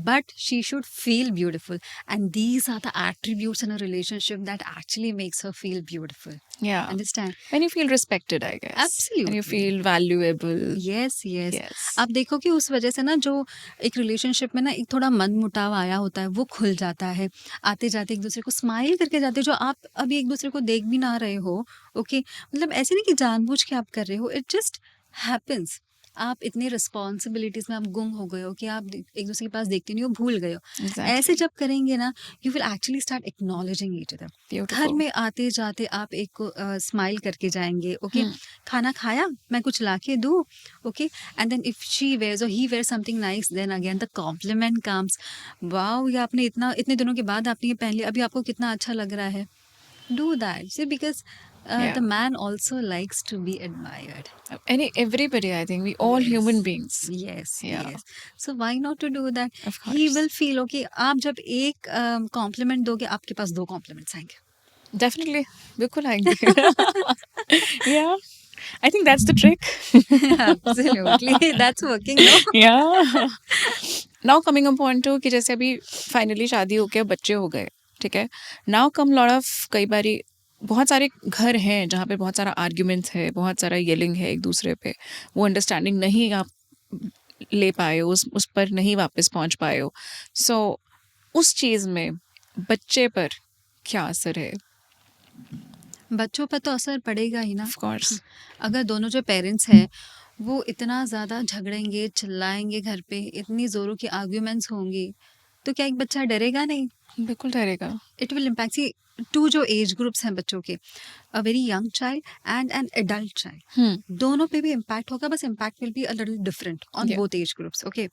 but she should feel beautiful, and these are the attributes in a relationship that actually makes her feel beautiful. Yeah. Understand? When you feel respected, I guess. Absolutely. When you feel valuable. Yes yes. Yes. आप देखो कि उस वजह से ना जो एक relationship में ना एक थोड़ा मन मुटाव आया होता है, वो खुल जाता है. आते जाते एक दूसरे को स्माइल करके जाते हो, जो आप अभी एक दूसरे को देख भी ना रहे हो, ओके, मतलब ऐसे नहीं कि जानबूझ के आप कर रहे हो, इट जस्ट हैपेंस. आप इतने रिस्पॉन्सिबिलिटीज में आप गुम हो गए हो कि आप एक दूसरे के पास देखते नहीं हो, भूल गए हो. Exactly. ऐसे जब करेंगे ना, you will actually start acknowledging each other. घर Beautiful. में आते जाते आप एक को स्माइल करके जाएंगे, ओके, खाना खाया, मैं कुछ ला के दूँ, okay, and then if she wears or he wear something nice, then again the compliment comes, wow, ये आपने इतने दिनों के बाद आपने ये पहन लिया, अभी आपको कितना अच्छा लग रहा है. Do that, see, because Yeah. the man also likes to be admired. Everybody, I think we all human beings. Yes, Yeah. yes. So why not to do that? Of He course. will feel okay. आप जब एक complement दोगे, आपके पास 2 compliments आएंगे. Definitely. बिल्कुल आएंगे. Yeah. I think that's the trick. Absolutely. That's working, no? Yeah. Now coming upon to कि जैसे अभी फाइनली शादी हो के बच्चे हो गए, ठीक है. Now come lot of, कई बारी बहुत सारे घर हैं जहाँ पे बहुत सारा आर्ग्यूमेंट्स है, बहुत सारा येलिंग है एक दूसरे पे, वो अंडरस्टैंडिंग नहीं आप ले पाए हो, उस पर नहीं वापस पहुंच पाए हो. सो उस चीज़ में बच्चे पर क्या असर है? बच्चों पर तो असर पड़ेगा ही ना। Of course. अगर दोनों जो पेरेंट्स हैं वो इतना ज़्यादा झगड़ेंगे, चिल्लाएंगे घर पे, इतनी ज़ोरों की आर्ग्यूमेंट्स होंगी, तो क्या एक बच्चा डरेगा नहीं? बिल्कुल डरेगा. It will impact see two जो एज ग्रुप्स हैं बच्चों के, a very young child and an adult child, hmm. दोनों पे भी इम्पैक्ट होगा, बस impact will be a little different on Yeah. Both age groups. Okay,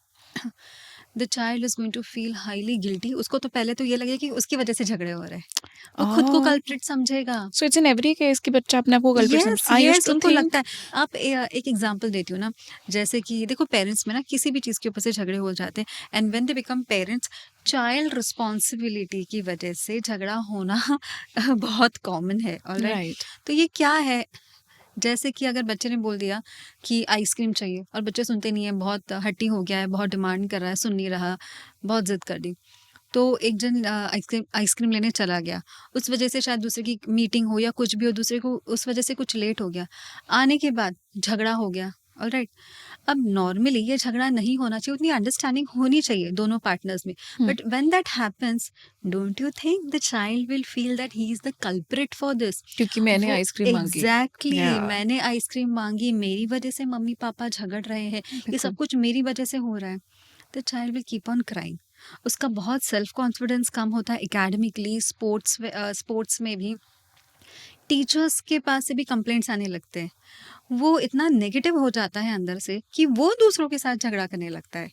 the child is going to feel highly guilty. उसको तो पहले तो ये लगेगा कि उसकी वजह से झगड़े हो रहे हैं, वो खुद को Oh. कल्प्रिट समझेगा. So it's in every case कि बच्चा अपने आप को कल्प्रिट समझ. Yes I used yes, to उनको थिंक. लगता है. आप एक एग्जांपल देती हूँ ना, जैसे कि देखो पेरेंट्स में ना किसी भी चीज़ के ऊपर से झगड़े हो जाते हैं, and when they become parents, child responsibility की वजह से झगड़ा होना बहुत कॉमन है. Alright, right. तो ये क्या है, जैसे कि अगर बच्चे ने बोल दिया कि आइसक्रीम चाहिए और बच्चे सुनते नहीं है, बहुत हट्टी हो गया है, बहुत डिमांड कर रहा है, सुन नहीं रहा, बहुत जिद कर दी, तो एक जन आइसक्रीम लेने चला गया, उस वजह से शायद दूसरे की मीटिंग हो या कुछ भी हो, दूसरे को उस वजह से कुछ लेट हो गया, आने के बाद झगड़ा हो गया. ऑलराइट, अब नॉर्मली ये झगड़ा नहीं होना चाहिए, उतनी अंडरस्टैंडिंग होनी चाहिए दोनों पार्टनर्स में, but when that happens, don't you think the child will feel that he is the culprit for this? क्योंकि मैंने आइसक्रीम मांगी. Exactly, Yeah. मैंने आइसक्रीम मांगी, मेरी वजह से मम्मी पापा झगड़ रहे हैं, ये बिल्कुल. सब कुछ मेरी वजह से हो रहा है. The child will keep on crying. उसका बहुत सेल्फ कॉन्फिडेंस कम होता है, एकेडमिकली, स्पोर्ट्स में भी. टीचर्स के पास से भी कंप्लेंट्स आने लगते हैं. वो इतना नेगेटिव हो जाता है अंदर से कि वो दूसरों के साथ झगड़ा करने लगता है.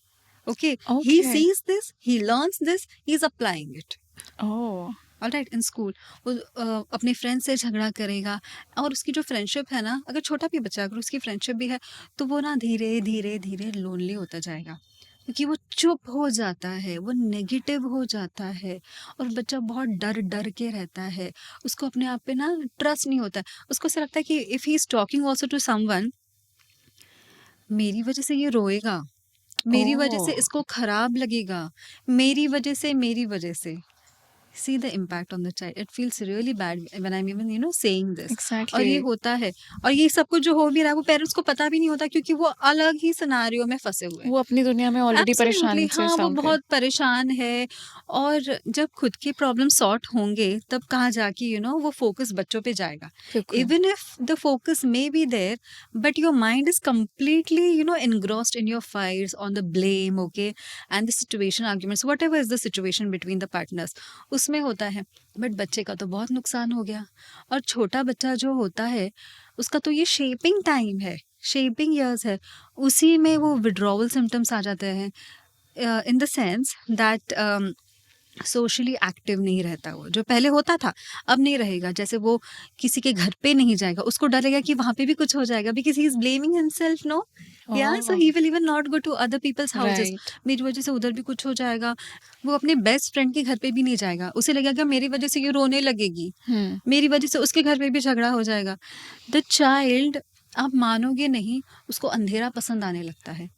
Okay, he Okay. Sees this, he learns this, he is applying it. Oh. Alright, in school वो अपने फ्रेंड से झगड़ा करेगा, और उसकी जो फ्रेंडशिप है ना, अगर छोटा भी बच्चा, अगर उसकी फ्रेंडशिप भी है, तो वो ना धीरे धीरे धीरे लोनली होता जाएगा, क्योंकि वो चुप हो जाता है, वो नेगेटिव हो जाता है, और बच्चा बहुत डर डर के रहता है, उसको अपने आप पे ना ट्रस्ट नहीं होता है. उसको ऐसा लगता है कि if he is talking also to someone, मेरी वजह से ये रोएगा, मेरी वजह से Oh. इसको खराब लगेगा, मेरी वजह से. See the impact on the child. It feels really bad when I'm even saying this. और ये Exactly. होता है, और ये सब कुछ जो हो भी रहा है वो पेरेंट्स को पता भी नहीं होता, क्योंकि वो अलग ही सिनारियो में फंसे हुए हैं. वो अपनी दुनिया में ऑलरेडी परेशान एब्सोल्युटली, से हाँ, वो sound है. बहुत परेशान है, और जब खुद के प्रॉब्लम सॉर्ट होंगे तब कहाँ जाके वो फोकस बच्चों पे जाएगा. बिल्कुल. Even if the focus may be there, but your mind is completely engrossed in your fights, on the blame, okay, and the situation arguments, whatever is the situation between the partners, उसमें होता है. But बच्चे का तो बहुत नुकसान हो गया, और छोटा बच्चा जो होता है उसका तो ये शेपिंग टाइम है, शेपिंग ईयर्स है, उसी में वो विड्रॉवल सिम्टम्स आ जाते हैं, in the sense that socially active नहीं रहता. वो जो पहले होता था अब नहीं रहेगा. जैसे वो किसी के घर पे नहीं जाएगा, उसको डर लगेगा कि वहां पे भी कुछ हो जाएगा, because he is blaming himself, no, या, so Oh. He will even not go to other people's houses. Right. मेरी वजह से उधर भी कुछ हो जाएगा. वो अपने बेस्ट फ्रेंड के घर पे भी नहीं जाएगा, उसे लगेगा मेरी वजह से ये रोने लगेगी, हम्म. मेरी वजह से उसके घर पे भी झगड़ा हो जाएगा. द चाइल्ड, आप मानोगे नहीं, उसको अंधेरा पसंद आने लगता है.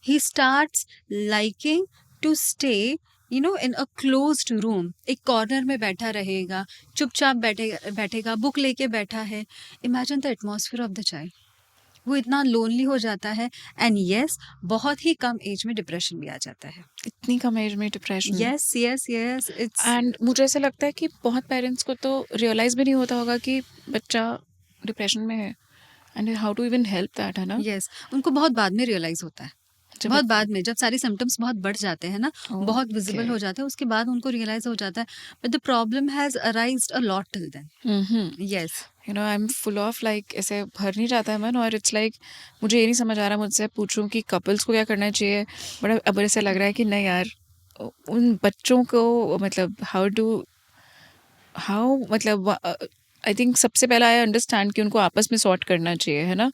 He starts liking to stay in a closed room. एक कॉर्नर में बैठा रहेगा, चुपचाप बैठेगा, बुक लेके बैठा है. Imagine the atmosphere of the child. वो इतना लोनली हो जाता है, एंड यस, बहुत ही कम एज में डिप्रेशन भी आ जाता है. इतनी कम एज में depression. Yes yes yes, it's, and मुझे ऐसा लगता है कि बहुत पेरेंट्स को तो रियलाइज भी नहीं होता होगा कि बच्चा डिप्रेशन में है. And how to even help that, है ना? यस, उनको बहुत बाद में रियलाइज होता है, जब बहुत बाद में, जब सारे सिम्टम्स बहुत बढ़ जाते हैं ना, बहुत विजिबल Okay. हो जाते हैं, उसके बाद उनको रियलाइज हो जाता है. But the problem has arised a lot till then. Hmm. Yes, you know, I am full of like, ऐसे भर नहीं जाता है मन, और इट्स लाइक मुझे ये नहीं समझ आ रहा, मुझसे पूछूं कि कपल्स को क्या करना चाहिए, बट अब ऐसा लग रहा है कि नहीं यार, उन बच्चों को मतलब हाउ मतलब आई थिंक सबसे पहला आई अंडरस्टैंड कि उनको आपस में सॉर्ट करना चाहिए, है ना?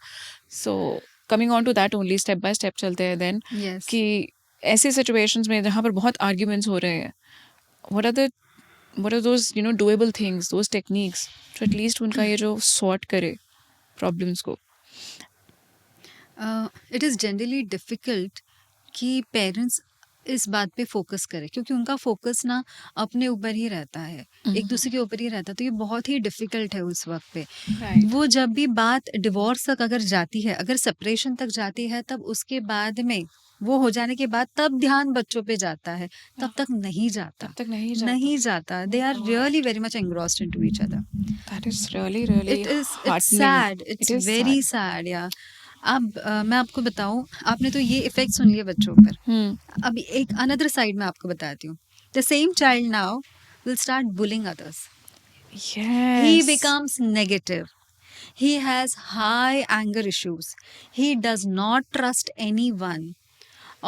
So coming on to that only, step by step चलते हैं देन, यस. कि ऐसे सिचुएशंस में जहाँ पर बहुत आर्ग्यूमेंट्स हो रहे हैं, what are those doable things, those techniques, तो एटलीस्ट उनका ये जो सॉर्ट करे प्रॉब्लम्स को. इट इज़ जनरली डिफ़िकल्ट कि पेरेंट्स इस बात पे फोकस करें, क्योंकि उनका फोकस ना अपने ऊपर ही रहता है, एक दूसरे के ऊपर ही रहता है, तो ये बहुत ही डिफ़िकल्ट है उस वक्त पे. Right. वो जब भी बात डिवोर्स तक अगर जाती है, अगर सेपरेशन तक जाती है, तब उसके बाद में वो हो जाने के बाद तब ध्यान बच्चों पे जाता है, तब तक नहीं तब जाता, तक नहीं जाता. नहीं जाता. They are really very much engrossed into each other. That is really really It's heartening. sad. It's It is very sad. sad, yeah. अब मैं आपको बताऊं, आपने तो ये इफेक्ट सुन लिए बच्चों पर. अभी एक अनदर साइड में आपको बताती हूँ. The same child now will start bullying others. He Yes. becomes negative. He has high anger issues. He does not trust anyone.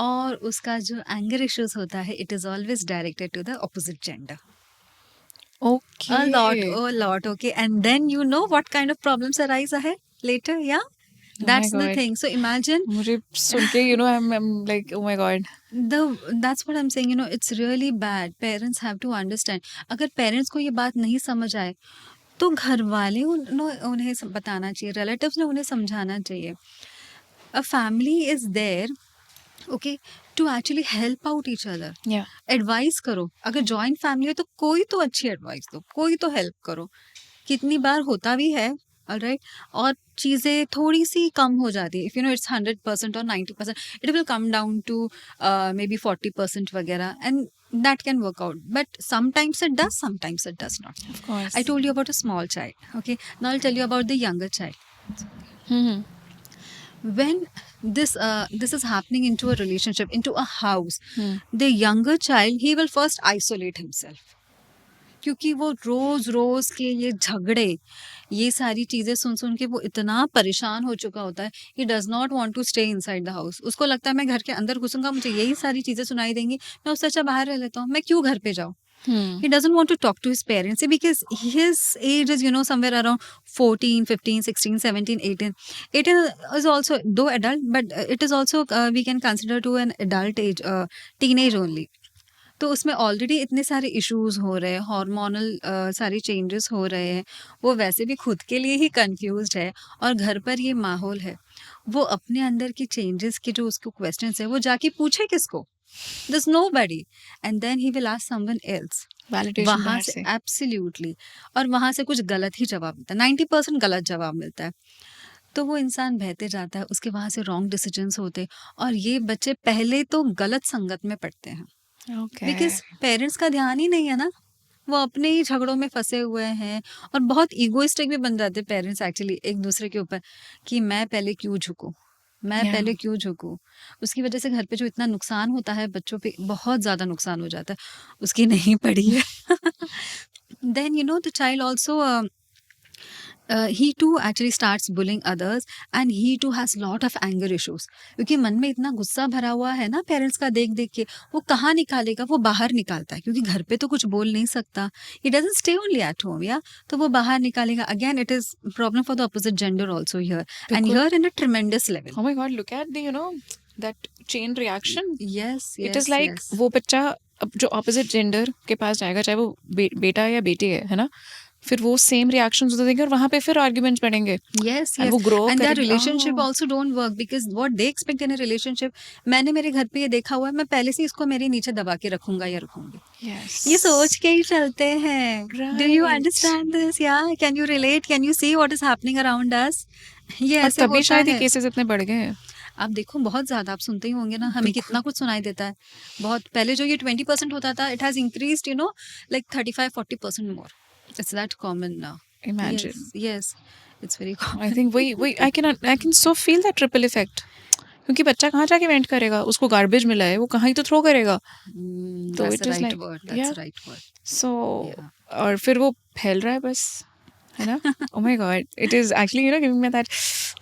और उसका जो एंगर इश्यूज होता है, it is always directed to the opposite gender. Okay. A lot, okay. And then you know what kind of problems arise ahead later, yeah? Oh That's my the God. thing. So imagine मुझे सुन के I'm like, oh my God. that's what I'm saying, it's really bad. Parents have to understand. अगर parents को ये बात नहीं समझ आए, तो घर वाले उन्हें बताना चाहिए, relatives ने उन्हें समझाना चाहिए. A family is there, okay, to actually help out each other. Yeah. Advice करो. अगर जॉइंट फैमिली है तो कोई तो अच्छी एडवाइस दो, कोई तो हेल्प करो. कितनी बार होता भी है, ऑलराइट, और चीज़ें थोड़ी सी कम हो जाती है. इफ इट्स 100% और 90%, it will come down to maybe 40% वगैरह, and that can work out. But sometimes it does, sometimes it does not. Of course. I told you about a small child, okay. Now I'll tell you about the younger child. Hmm. When this is happening into a relationship, into a house, Hmm. the younger child, he will first isolate himself, क्योंकि वो रोज रोज के ये झगड़े, ये सारी चीजें सुन सुन के वो इतना परेशान हो चुका होता है. He does not want to stay inside the house. उसको लगता है मैं घर के अंदर घुसूंगा, मुझे यही सारी चीजें सुनाई देंगी, मैं उससे अच्छा बाहर रह लेता हूँ, मैं क्यों घर पे जाऊँ. Hmm. He doesn't want to talk to his parents because his age is, somewhere around 14, 15, 16, 17, 18. 18 is also, though adult, but it is also, we can consider to an adult age, teenage only. तो उसमें already इतने सारे issues हो रहे हैं, hormonal सारी changes हो रहे हैं, वो वैसे भी खुद के लिए ही कंफ्यूज्ड है, और घर पर ये माहौल है. वो अपने अंदर की चेंजेस के जो उसको क्वेश्चंस है, वो जाके पूछे किसको? There's nobody. And then he will ask someone else. Validation वहां बाहर से से. एब्सोल्युटली, और वहां से कुछ गलत ही जवाब मिलता है, 90% गलत जवाब मिलता है. तो वो इंसान बहते जाता है, उसके वहां से रॉन्ग डिसीजंस होते हैं, और ये बच्चे पहले तो गलत संगत में पड़ते हैं, Okay. बिकॉज पेरेंट्स का ध्यान ही नहीं है ना, वो अपने ही झगड़ों में फंसे हुए हैं, और बहुत ईगोइस्टिक भी बन जाते हैं पेरेंट्स एक्चुअली एक दूसरे के ऊपर, कि मैं पहले क्यों झुकूं, मैं Yeah. पहले क्यों झुकूं. उसकी वजह से घर पे जो इतना नुकसान होता है, बच्चों पे बहुत ज्यादा नुकसान हो जाता है. उसकी नहीं पड़ी है. Then the child also, he too actually starts bullying others, and he too has lot of anger issues, क्योंकि मन में इतना गुस्सा भरा हुआ है ना पेरेंट्स का देख देख के, वो कहाँ निकालेगा, वो बाहर निकालता है, क्योंकि घर पे तो कुछ बोल नहीं सकता. he doesn't stay only at home, या तो वो बाहर निकालेगा. Again it is problem for the opposite gender also here, and Because- here in a tremendous level. Oh my God, look at the that chain reaction. Yes, It is like वो बच्चा अब जो opposite gender के पास जाएगा, चाहे वो बेटा या बेटी है ना, फिर वो सेम रिएक्शंस होते देंगे, और वहां पे फिर आर्ग्यूमेंट्स बढ़ेंगे. yes And yes वो grow and their करेंगे. relationship Oh. also don't work, because what they expect in a relationship, मैंने मेरे घर पे ये देखा हुआ है, मैं पहले से इसको मेरे नीचे दबा के रखूंगा या रखूंगी, Yes. ये सोच के ही चलते हैं. Do you Right. understand this? Yeah, can you relate? Can you see what is happening around us? ये और ऐसे तभी होता शायद ये है. केसेस इतने बढ़ गए हैं. आप देखो, बहुत ज्यादा आप सुनते ही होंगे ना, हमें बिल्कुल. कितना कुछ सुनाई देता है. बहुत पहले जो ये 20% होता था, it has increased, like 35-40% more. It's that common now. Imagine. Yes, it's very common. I think we I can so feel that ripple effect. क्योंकि बच्चा कहाँ जाके वेंट करेगा, उसको गार्बेज मिला है, वो कहाँ ही तो थ्रो करेगा. तो That's it the is right like, word. That's yeah. the right word. So Yeah. और फिर वो फैल रहा है बस, है ना. Oh my God, it is actually giving me that,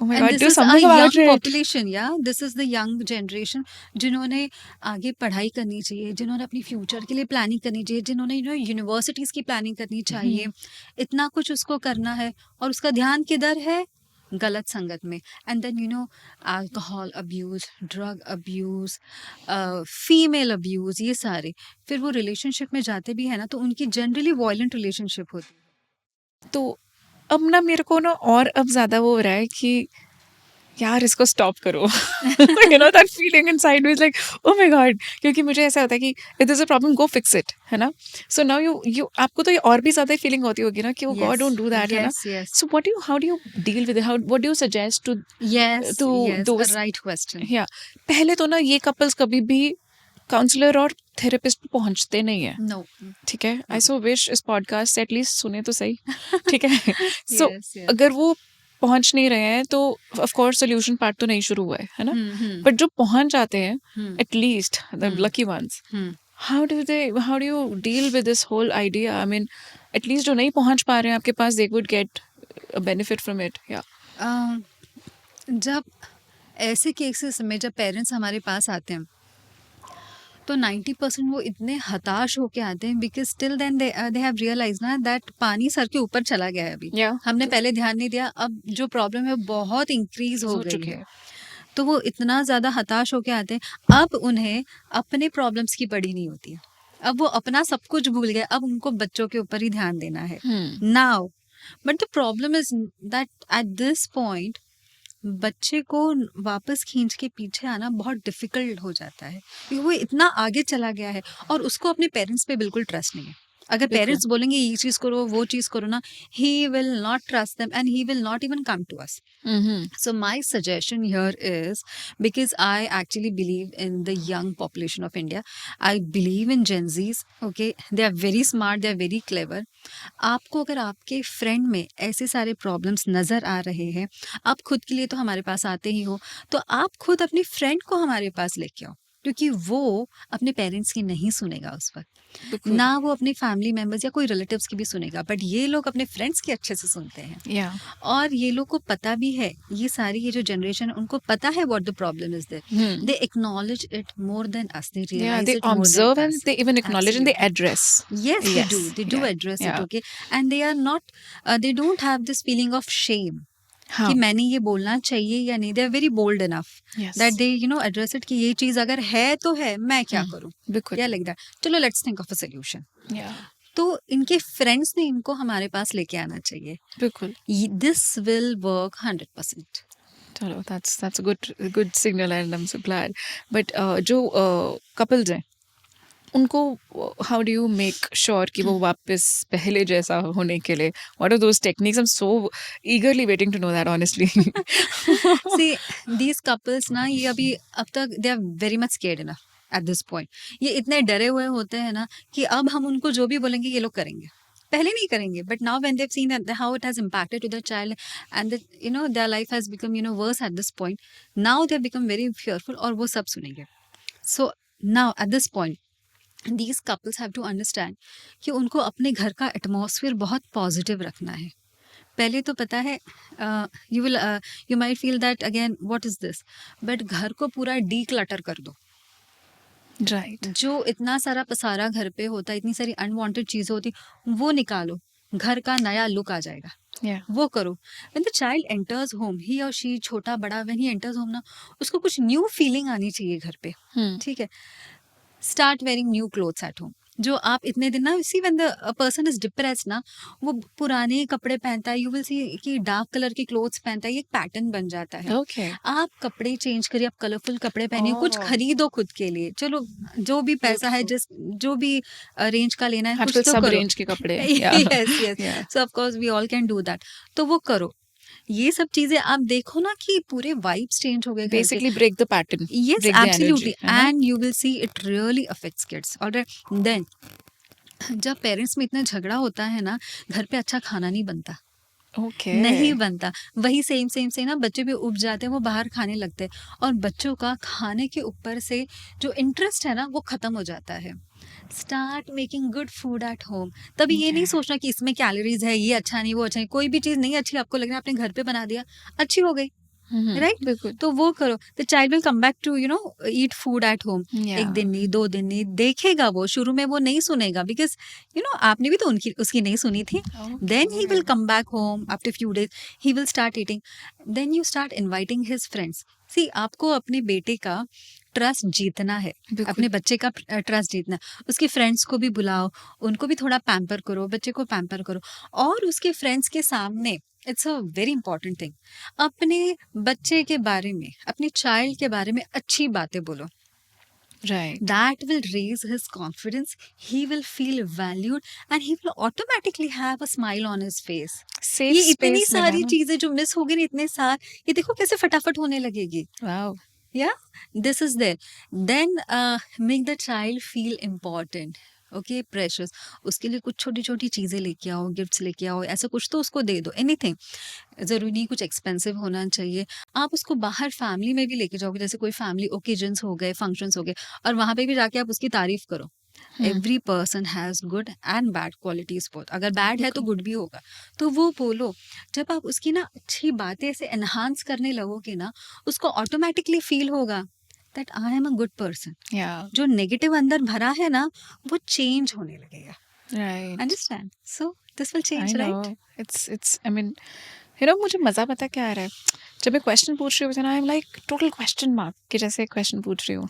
oh my And God, this do is a something young about it. population, yeah. This is the young generation, जिन्होंने आगे पढ़ाई करनी चाहिए, जिन्होंने अपनी फ्यूचर के लिए प्लानिंग करनी चाहिए, जिन्होंने यूनिवर्सिटीज की प्लानिंग करनी चाहिए. इतना कुछ उसको करना है, और उसका ध्यान किधर है? गलत संगत में. And then alcohol abuse, drug abuse, female abuse, ये सारे. फिर वो रिलेशनशिप में जाते भी है ना, तो उनकी जनरली वायलेंट रिलेशनशिप होती है. तो अब ना मेरे को ना और अब ज्यादा वो हो रहा है कि यार इसको स्टॉप करो you know that feeling inside me is like oh my God, क्योंकि मुझे ऐसा होता है कि if there is a problem go fix it, है ना. सो नाउ यू आपको तो ये और भी ज्यादा फीलिंग होती होगी ना कि oh God Yes, don't do that, है ना. yes, yes, so what how do you deal with it, how what do you suggest to yes, to yes. A दोस. right question. या पहले तो ना ये कपल्स कभी भी काउंसलर और थेरेपिस्ट पे पहुंचते नहीं है. No. ठीक है, आई सो विश इस पॉडकास्ट से एटलीस्ट सुने तो सही. ठीक है. सो Yes, yes. अगर वो पहुंच नहीं रहे हैं तो ऑफ कोर्स सोल्यूशन पार्ट तो नहीं शुरू हुआ है ना. Hmm. बट जो पहुंच जाते हैं Hmm. At least the lucky ones, Hmm. How do you deal with this whole idea. I mean at least जो नहीं पहुंच पा रहे हैं आपके पास, they would get a benefit from it. या जब ऐसे केसेस में जब पेरेंट्स हमारे पास आते हैं तो 90% वो इतने हताश होके आते हैं because still then they have realise ना दैट पानी सर के ऊपर चला गया है. अभी या हमने पहले ध्यान नहीं दिया, अब जो प्रॉब्लम है बहुत इंक्रीज हो हो गई चुके है. हैं. तो वो इतना ज़्यादा हताश होके आते हैं, अब उन्हें अपने प्रॉब्लम्स की पड़ी नहीं होती है. अब वो अपना सब कुछ भूल गए, अब उनको बच्चों के ऊपर ही ध्यान देना है now. But the problem is that at this point बच्चे को वापस खींच के पीछे आना बहुत डिफिकल्ट हो जाता है क्योंकि वो इतना आगे चला गया है और उसको अपने पेरेंट्स पे बिल्कुल ट्रस्ट नहीं है. अगर बिल्कुल. पेरेंट्स बोलेंगे ये चीज करो वो चीज करो ना, he will not trust them and he will not even come to us. So my suggestion here is, because I actually believe in the young population of India, I believe in Gen Zs. Okay, they are very smart, they are very clever. आपको अगर आपके friend में ऐसे सारे problems नज़र आ रहे हैं, आप खुद के लिए तो हमारे पास आते ही हो, तो आप खुद अपने फ्रेंड को हमारे पास लेके आओ क्योंकि वो अपने पेरेंट्स की नहीं सुनेगा उस वक्त, बिल्कुल. ना वो अपने फैमिली मेम्बर्स या कोई रिलेटिव्स की भी सुनेगा, बट ये लोग अपने फ्रेंड्स की अच्छे से सुनते हैं. या और ये लोग को पता भी है, ये सारी ये जो जनरेशन है उनको पता है what the problem is there. They acknowledge it more then us, they yeah, realise they it more observe then and us. they even acknowledge and they Absolutely. address. Yes, they Yes. do. They do Yeah. address it, Yeah. okay? And they are not, they don't have this feeling of shame हाँ. कि मैंने ये बोलना चाहिए या नहीं. They are very bold enough Yes. that they, you know, address it कि ये चीज अगर है तो है, मैं क्या करूं, बिल्कुल. या like that. चलो let's think of a solution. Yeah. तो इनके फ्रेंड्स ने इनको हमारे पास लेके आना चाहिए. बिल्कुल. This will work 100%. चलो that's a good signal and I'm so glad. But जो couples हैं उनको how do you make sure कि वो वापस पहले जैसा होने के लिए, what are those techniques? I'm so eagerly waiting to know that, honestly. See, these couples ना ये अभी अब तक they are very much scared enough at this point. ये इतने डरे हुए होते हैं ना कि अब हम उनको जो भी बोलेंगे ये लोग करेंगे. पहले नहीं करेंगे, but now when they've seen that how it has impacted to the child and that, you know, their life has become, you know, worse at this point, now they've become very fearful और वो सब सुनेंगे. So now at this point these couples have to understand कि उनको अपने घर का atmosphere बहुत पॉजिटिव रखना है. पहले तो पता है you might feel that again what is this, but घर को पूरा डी क्लटर कर दो. Right. जो इतना सारा पसारा घर पे होता है, इतनी सारी अनवांटेड चीजें होती, वो निकालो, घर का नया लुक आ जाएगा. Yeah. वो करो. When the child enters home, he or she छोटा बड़ा, when he enters home ना, उसको कुछ न्यू फीलिंग आनी चाहिए घर पे. ठीक है. Start wearing new clothes at home. जो आप इतने दिन ना see when the person is depressed ना, वो पुराने कपड़े पहनता है, यू विल सी कि डार्क कलर के क्लोथ्स पहनता है, ये एक पैटर्न बन जाता है. Okay. आप कपड़े चेंज करिए, आप कलरफुल कपड़े पहनिए, कुछ Oh. खरीदो खुद के लिए. चलो जो भी पैसा है, जिस जो भी रेंज का लेना है, आजकल कुछ तो सब करो. रेंज के कपड़े हैं. Yeah. Yes yes. Yeah. So of course we all can do that. तो वो करो. ये सब चीजें आप देखो ना कि पूरे वाइब्स चेंज हो गए घर के. Basically break the pattern. Yes, break the absolutely. energy, है ना? And you will see it really affects kids. Alright. Then जब पेरेंट्स में इतना झगड़ा होता है ना, घर पे अच्छा खाना नहीं बनता. Okay. नहीं बनता. वही सेम से ना बच्चे भी उब जाते हैं, वो बाहर खाने लगते हैं और बच्चों का खाने के ऊपर से जो इंटरेस्ट है ना वो खत्म हो जाता है. Start making good food at home. तभी ये नहीं सोचना कि इसमें कैलोरीज है, ये अच्छा नहीं वो अच्छा नहीं. कोई भी चीज नहीं अच्छी आपको लग रहा है, आपने घर पे बना दिया, अच्छी हो गई. राइट. बिल्कुल. तो वो करो. The child will come back to, you know, eat food at home. Yeah. एक दिन नहीं, 2 दिन नहीं, देखेगा वो. शुरू में वो नहीं सुनेगा बिकॉज यू नो आपने भी तो उसकी नहीं सुनी थी. Then he will come back home after few days. He will start eating. Then you start inviting his friends. See, आपको अपने बेटे का ट्रस्ट जीतना है, बिल्कुल। अपने बच्चे का ट्रस्ट जीतना है। उसके फ्रेंड्स को भी बुलाओ, उनको भी थोड़ा पैम्पर करो, बच्चे को पैम्पर करो, और उसके फ्रेंड्स के सामने it's a very important thing, अपने बच्चे के बारे में, अपने चाइल्ड के बारे में अच्छी बातें बोलो। Right. That will raise his confidence, he will feel valued, and he will automatically have a smile on his face. Safe ये इतनी स्पेस मिला सारी ना। चीजें जो मिस हो गई ना, इतने सार, ये देखो कैसे फटाफट होने लगेगी। Wow. Yeah, this is there. Then make the child feel important. Okay, precious. उसके लिए कुछ छोटी छोटी चीज़ें लेके आओ, गिफ्ट्स लेके आओ, ऐसा कुछ तो उसको दे दो, एनीथिंग। ज़रूरी नहीं कुछ एक्सपेंसिव होना चाहिए। आप उसको बाहर फैमिली में भी लेके जाओगे, जैसे कोई फैमिली ओकेजन्स हो गए, फंक्शंस हो गए, और वहाँ पे भी जाके आप उसकी तारीफ करो। Every person has good and bad qualities both. अगर बैड है तो गुड भी होगा, तो वो बोलो। जब आप उसकी ना अच्छी बातें ऐसे एनहांस करने लगोगे ना, उसको ऑटोमेटिकली फील होगा that I am a good person. या। जो नेगेटिव अंदर भरा है ना, वो चेंज होने लगेगा। Right. Understand? So this will I change, no. Right? It's I mean मुझे मज़ा पता क्या आ रहा है, जब मैं क्वेश्चन पूछ रही हूँ ना, I am like total question mark के जैसे क्वेश्चन पूछ रही हूँ।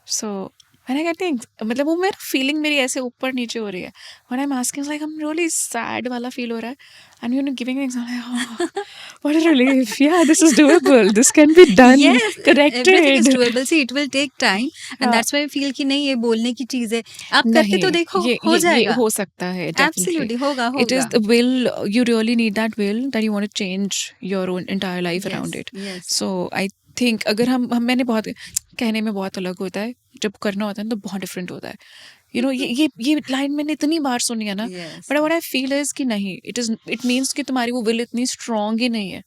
सो मैंने कहती है, मतलब वो मेरा फीलिंग मेरी ऐसे ऊपर नीचे हो रही है। When I am asking like I am really sad वाला फील हो रहा है, and you know giving an example, what a relief, या this is doable, this can be done, Yes, everything is corrected. doable. See, it will take time, and हाँ। that's why I feel कि नहीं, ये बोलने की चीज है। आप करके तो नहीं, देखो, ये हो ये जाएगा। हो सकता है डेफिनेटली। Absolutely, होगा It is होगा। the will, you really need that will that you want to change your own entire life around Yes, it. yes. So I think अगर हम मैंने बहुत कहने में बहुत अलग होता है, जब करना होता है ना तो बहुत डिफरेंट होता है। ये लाइन मैंने इतनी बार सुनी है ना, Yes, but what I feel is कि नहीं, इट मीन्स कि तुम्हारी वो विल इतनी स्ट्रांग ही नहीं है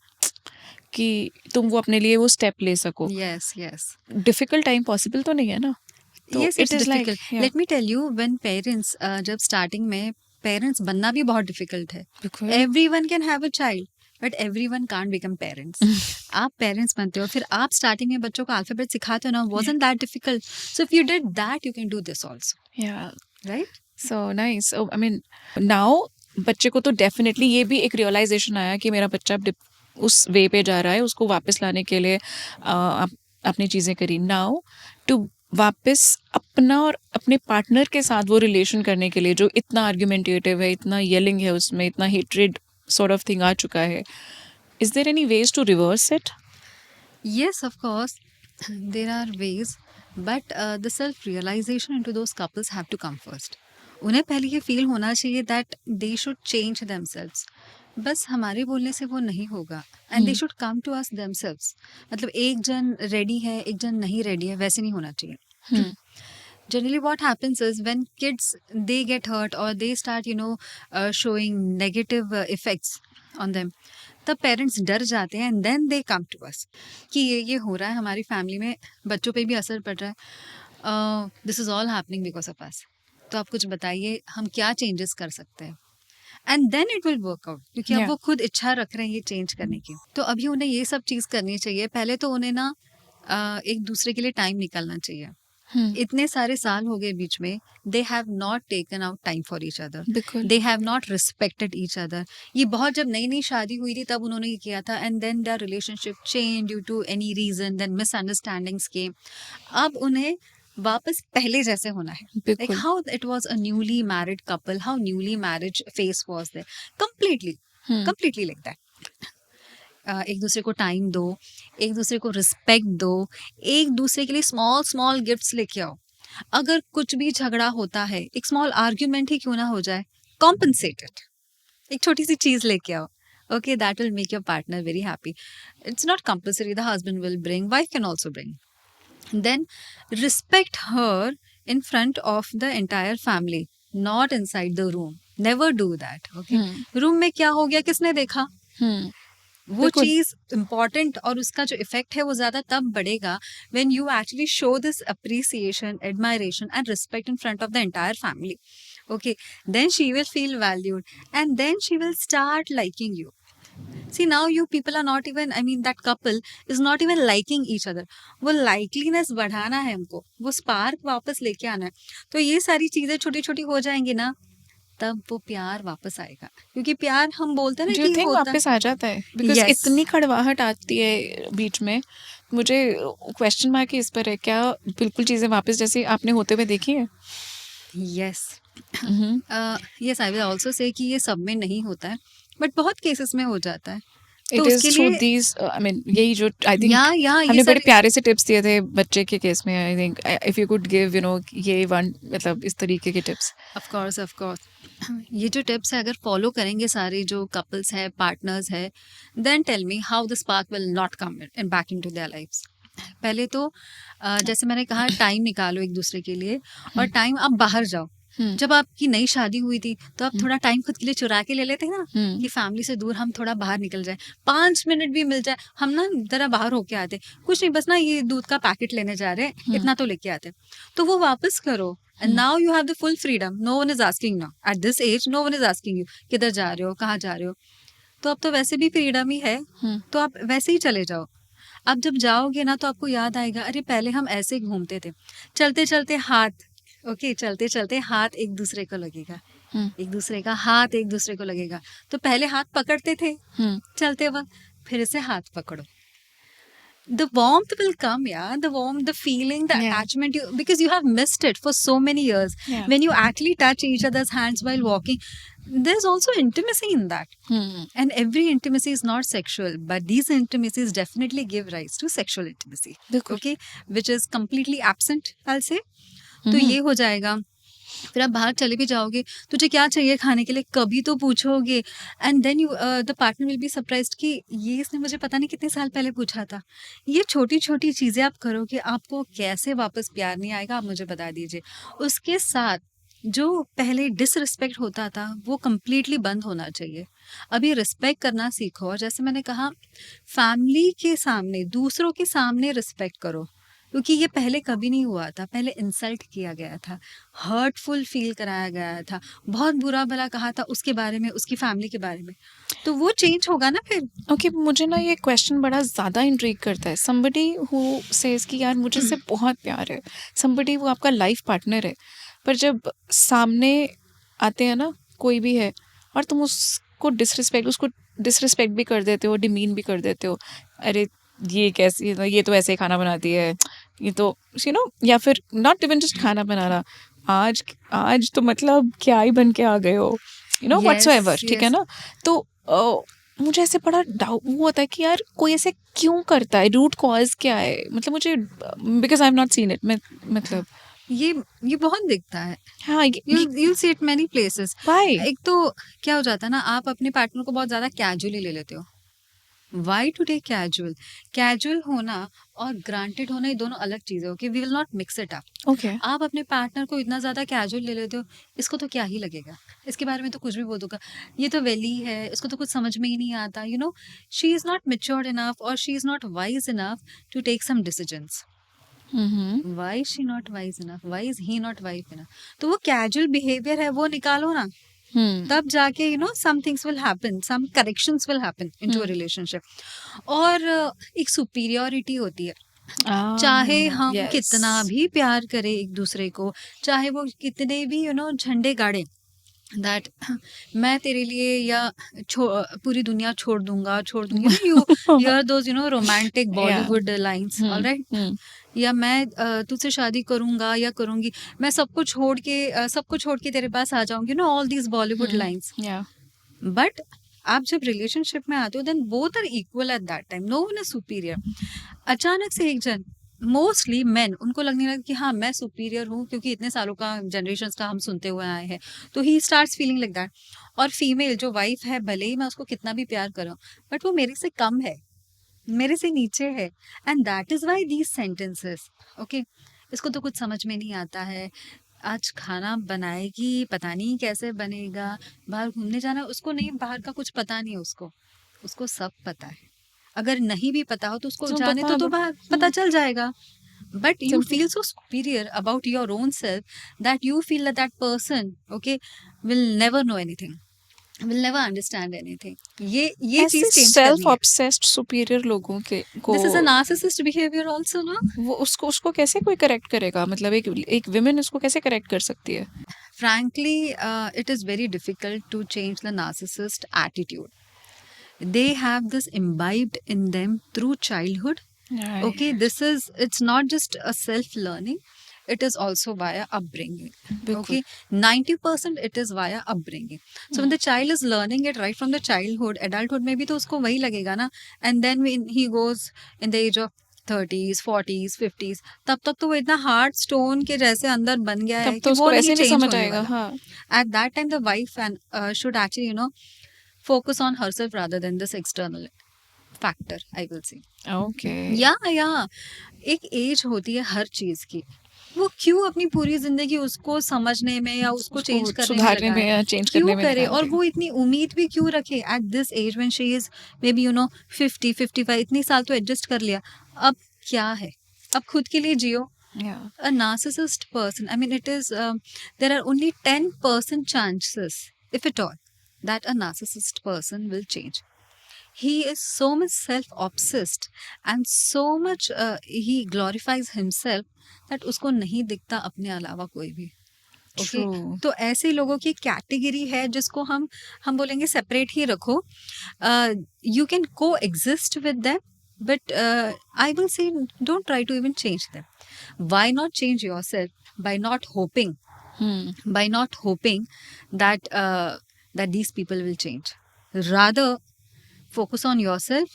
कि तुम वो अपने लिए वो स्टेप ले सको। yes, yes. Difficult time possible तो नहीं है ना, तो Yes, it it's is like difficult. Let me tell you, when parents, जब starting में parents बनना भी बहुत difficult है। Everyone can have a child, but everyone can't become parents. आप पेरेंट्स बनते हो, फिर आप स्टार्टिंग में बच्चों को अल्फाबेट सिखाते हो ना, wasn't that difficult? So if you did that, you can do this also, या right? So nice. I mean now बच्चे को तो डेफिनेटली ये भी एक रियलाइजेशन आया कि मेरा बच्चा अब उस वे पे जा रहा है, उसको वापस लाने के लिए अपनी चीज़ें करी। नाउ टू वापस अपना और अपने पार्टनर के साथ वो रिलेशन करने के लिए, जो इतना आर्ग्यूमेंटेटिव है, इतना येलिंग है उसमें, इतना हेट्रेड सॉर्ट ऑफ थिंग आ चुका है, is there any ways to reverse it? Yes, of course, there are ways, but the self-realization into those couples have to come first. उन्हें पहले ये फील होना चाहिए that they should change themselves. बस हमारे बोलने से वो नहीं होगा, and they should come to us themselves. मतलब एक जन रेडी है, एक जन नहीं रेडी है, वैसे नहीं होना चाहिए। Generally what happens is when kids they get hurt or they start showing negative effects on them, तब पेरेंट्स डर जाते हैं and then they come to us कि ये हो रहा है हमारी फैमिली में, बच्चों पे भी असर पड़ रहा है, this is all happening because of us, तो आप कुछ बताइए हम क्या चेंजेस कर सकते हैं, and then it will work out, क्योंकि अब Yeah. वो खुद इच्छा रख रहे हैं ये चेंज करने की। तो अभी उन्हें ये सब चीज़ करनी चाहिए। पहले तो उन्हें ना एक दूसरे के लिए टाइम निकालना चाहिए। इतने सारे साल हो गए बीच में, they have not taken out time for each other, बिल्कुल। They have not respected each other. ये बहुत जब नई नई शादी हुई थी तब उन्होंने ये किया था, and then their relationship change due to any reason, then misunderstandings came. अब उन्हें वापस पहले जैसे होना है, like बिल्कुल। how it was a newly married couple, how newly marriage phase was there, completely like that. एक दूसरे को टाइम दो, एक दूसरे को रिस्पेक्ट दो, एक दूसरे के लिए स्मॉल स्मॉल गिफ्ट्स लेके आओ। अगर कुछ भी झगड़ा होता है, एक स्मॉल आर्ग्यूमेंट ही क्यों ना हो जाए, कॉम्पनसेटेड, एक छोटी सी चीज लेके आओ। Okay, that will make your partner very happy. It's not compulsory, the husband will bring, wife can also bring. Then respect her in front of the entire family, not inside the room. Never do that. Okay, room में क्या हो गया किसने देखा, वो बिल्कुल। चीज important, और उसका जो इफेक्ट है वो ज्यादा तब बढ़ेगा when you actually show this appreciation, admiration and respect in front of the entire family. Okay, then she will feel valued and then she will start liking you. See, now you people are not even, I mean that couple is not even liking each other. वो लाइकलीनेस बढ़ाना है हमको, वो spark वापस लेके आना है। तो ये सारी चीजें छोटी छोटी हो जाएंगी ना, तब वो प्यार वापस आएगा, क्योंकि प्यार हम बोलते हैं ना डू यू कि थिंक होता वापस आ जाता है? बिकॉज यस इतनी कड़वाहट आती है बीच में, मुझे क्वेश्चन मार्क ही इस पर है, क्या बिल्कुल चीजें वापस जैसे आपने होते हुए देखी है? Yes hmm. Yes I will also say कि ये सब में नहीं होता है, बट बहुत केसेस में हो जाता है। तो इट इज उसके थ्रू लिए दीज आई मीन यही जो आई थिंक या ये हमने बड़े सब प्यारे से टिप्स दिए थे बच्चे के केस में। I think if you could give ये वन मतलब इस तरीके के टिप्स। ऑफ कोर्स ये जो टिप्स है अगर फॉलो करेंगे सारे जो कपल्स है, पार्टनर्स है, then tell me how the spark will not come in back into their lives. पहले तो जैसे मैंने कहा, टाइम निकालो एक दूसरे के लिए, और टाइम आप बाहर जाओ। जब आपकी नई शादी हुई थी तो आप थोड़ा टाइम खुद के लिए चुरा के ले लेते हैं ना, कि फैमिली से दूर हम थोड़ा बाहर निकल जाए, 5 मिनट भी मिल जाए, हम ना जरा बाहर होके आते, कुछ नहीं बस ना ये दूध का पैकेट लेने जा रहे हैं, इतना तो लेके आते, तो वो वापस करो। And now you have the full freedom, no one is asking, now at this age no one is asking you किधर जा रहे हो, कहाँ जा रहे हो। तो अब तो वैसे भी फ्रीडम ही है, तो आप वैसे ही चले जाओ। अब जब जाओगे ना तो आपको याद आएगा, अरे पहले हम ऐसे घूमते थे, चलते चलते हाथ, ओके चलते चलते हाथ एक दूसरे को लगेगा, एक दूसरे का हाथ एक दूसरे को लगेगा। तो पहले हाथ पकड़ते थे चलते वक्त, फिर से हाथ पकड़ो, the warmth will come, yeah, the warmth, the feeling, the Yeah. attachment, because you have missed it for so many years. Yeah. When you actually touch each other's hands while walking, there's also intimacy in that. And every intimacy is not sexual, but these intimacies definitely give rise to sexual intimacy, बिल्कुल। okay, which is completely absent, I'll say. तो ये हो जाएगा। फिर आप बाहर चले भी जाओगे, तुझे क्या चाहिए खाने के लिए, कभी तो पूछोगे, and then you the partner will be surprised कि ये इसने मुझे पता नहीं कितने साल पहले पूछा था। ये छोटी छोटी चीज़ें आप करोगे, आपको कैसे वापस प्यार नहीं आएगा, आप मुझे बता दीजिए। उसके साथ जो पहले डिसरिस्पेक्ट होता था वो कम्प्लीटली बंद होना चाहिए। अभी रिस्पेक्ट करना सीखो, और जैसे मैंने कहा, फैमिली के सामने, दूसरों के सामने रिस्पेक्ट करो, क्योंकि ये पहले कभी नहीं हुआ था। पहले इंसल्ट किया गया था, हर्टफुल फील कराया गया था, बहुत बुरा भला कहा था उसके बारे में, उसकी फैमिली के बारे में। तो वो चेंज होगा ना फिर। ओके मुझे ना ये क्वेश्चन बड़ा ज़्यादा इंट्रीग करता है। समबडी हु सेज कि यार मुझे इससे बहुत प्यार है, समबडी वो आपका लाइफ पार्टनर है, पर जब सामने आते हैं ना कोई भी है और तुम उसको डिसरिस्पेक्ट भी कर देते हो, डिमीन भी कर देते हो, अरे ये कैसी, ये तो ऐसे ही खाना बनाती है, ये तो या फिर नॉट इवन जस्ट खाना बनाना, आज तो मतलब क्या ही बन के आ गए हो, व्हाटसोएवर, ठीक है ना। तो मुझे ऐसे बड़ा डाउट वो होता है कि यार कोई ऐसे क्यों करता है, रूट कॉज क्या है, मतलब मुझे, because I have not seen it, मतलब ये बहुत दिखता है। हाँ you'll see it many places. Why? एक तो क्या हो जाता है ना, आप अपने पार्टनर को बहुत ज्यादा कैजुअली ले लेते हो। Why to take casual? Casual होना और ग्रांटेड होना ये दोनों अलग चीजें, okay, we will not mix it up. Okay आप अपने पार्टनर को इतना ज्यादा कैजुअल ले लेते हो, इसको तो क्या ही लगेगा, इसके बारे में तो कुछ भी बोल दूंगा, ये तो वेली है, इसको तो कुछ समझ में ही नहीं आता, she is not matured enough और she is not wise enough to take some decisions. Why is she not wise enough, why is he not wise enough? तो वो कैजुअल बिहेवियर है, वो निकालो ना, तब जाके some things will happen, some corrections will happen into a relationship. और एक सुपीरियोरिटी होती है, चाहे हम yes. कितना भी प्यार करें एक दूसरे को, चाहे वो कितने भी झंडे गाड़े, दैट मैं तेरे लिए या पूरी दुनिया छोड़ दूंगी, you here those romantic Bollywood lines, alright, या मैं तुझसे शादी करूंगा या करूंगी, मैं सबको छोड़ के तेरे पास आ जाऊंगी, all these Bollywood lines. But आप जब रिलेशनशिप में आते हो, then both are equal at that time, no one is superior. अचानक से एक जन, मोस्टली मेन, उनको लगने लगा कि हाँ मैं सुपीरियर हूँ, क्योंकि इतने सालों का, जनरेशंस का हम सुनते हुए आए हैं, तो he starts feeling like that. और फीमेल जो वाइफ है, भले ही मैं उसको कितना भी प्यार करूँ, बट वो मेरे से कम है, मेरे से नीचे है, and that is why these sentences, okay, इसको तो कुछ समझ में नहीं आता है, आज खाना बनाएगी पता नहीं कैसे बनेगा, बाहर घूमने जाना, उसको नहीं, बाहर का कुछ पता नहीं है, उसको सब पता है। अगर नहीं भी पता हो तो उसको जाने तो बाहर पता चल जाएगा। But you feel so superior about your own self that you feel that person, okay, will never know anything, will never understand anything. ये चीज चेंज सेल्फ ऑब्सेस्ड सुपीरियर लोगों के को, this is a narcissist behavior also, ना? वो उसको कैसे कोई करेक्ट करेगा, मतलब एक विमेन उसको कैसे करेक्ट कर सकती है? frankly, it is very difficult to change the narcissist attitude. They have this imbibed in them through childhood. Right. Okay, it's not just a self learning, it is also via upbringing. बिल्कुल. Okay, 90% it is via upbringing. So when the child is learning it right from the childhood, adulthood में भी तो उसको वही लगेगा ना. And then when he goes in the age of 30s, 40s, 50s, तब तक तो वो इतना हार्ड स्टोन के जैसे अंदर बन गया है तब कि तो उसको वो वैसे नहीं नहीं चेंज समझ होने आएगा. वाला. हाँ. At that time the wife and should actually, you know, focus on herself rather than this external factor, I will say. Okay. या एक एज होती है हर चीज की. वो क्यों अपनी पूरी जिंदगी उसको समझने में या उसको चेंज करने में सुधारने में लगाए? या चेंज करने क्यों में करे? लगा और दे. वो इतनी उम्मीद भी क्यों रखे at this age when she is maybe, you know, 50, 55, इतनी साल तो एडजस्ट कर लिया. अब क्या है? अब खुद के लिए जियो. Yeah. A narcissist person, I mean, there are only 10% chances, if at all, that a narcissist person will change. He is so much self-obsessed and so much he glorifies himself that उसको नहीं दिखता अपने अलावा कोई भी. Okay? True. तो ऐसे लोगों की कैटेगरी है जिसको हम बोलेंगे सेपरेट ही रखो. You can coexist with them, but I will say don't try to even change them. Why not change yourself by not hoping that that these people will change? Rather, focus on yourself.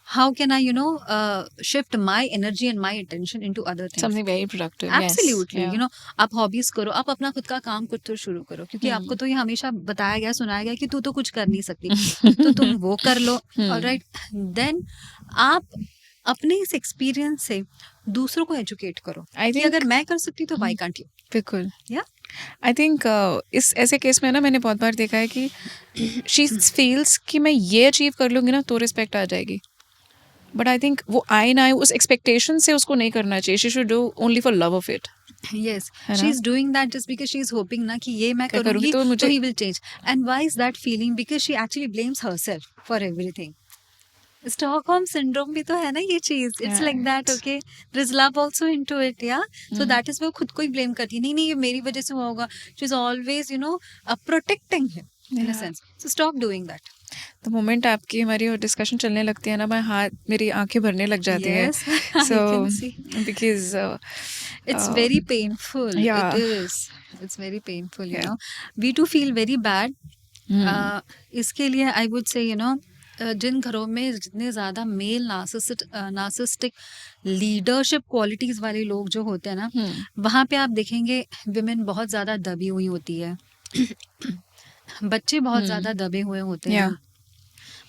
How can I, you know, shift my energy and my attention into other things? Something very productive. Absolutely. Yes. You know, आप hobbies करो, आप अपना खुद का काम खुद तो शुरू करो, क्योंकि आपको तो ये हमेशा बताया गया, सुनाया गया कि तू तो कुछ कर नहीं सकती, तो तुम वो कर लो. ऑलराइट, देन आप अपने इस एक्सपीरियंस से दूसरों को एजुकेट करो. I कि think- अगर मैं कर सकती तो व्हाई कांट यू? बिल्कुल. या आई थिंक इस ऐसे केस में ना मैंने बहुत बार देखा है कि शी फील्स कि मैं ये अचीव कर लूँगी ना तो रिस्पेक्ट आ जाएगी. बट आई थिंक वो आए ना आए उस एक्सपेक्टेशन से उसको नहीं करना चाहिए. She should do only for love of it. yes, है she ना? is doing that just because she is hoping ना कि ये मैं क्या करूँगी करूँगी तो तो मुझे- he will change. And why is that feeling? Because she actually blames herself for everything. Stockholm syndrome भी तो है ना ये चीज. It's like that. Right. Okay, there is love also into it. Yeah, so that is वो खुद को ही blame करती है. नहीं ये मेरी वजह से हुआ होगा. She is always, you know, protecting him in a Yeah. sense. So stop doing that. The moment आपकी हमारी डिस्कशन चलने लगती है ना, मैं मेरी आंखें भरने लग जाती हैं. Yes, I So can see. because It's very painful. yeah. It is. It's very painful. You Yeah. know, we too feel very bad. इसके लिए I would say, you know, जिन घरों में जितने ज़्यादा मेल नार्सिसिस्टिक लीडरशिप क्वालिटीज़ वाले लोग जो होते हैं ना, वहाँ पे आप देखेंगे विमेन बहुत ज़्यादा दबी हुई होती है. बच्चे बहुत ज़्यादा दबे हुए होते हैं. Yeah.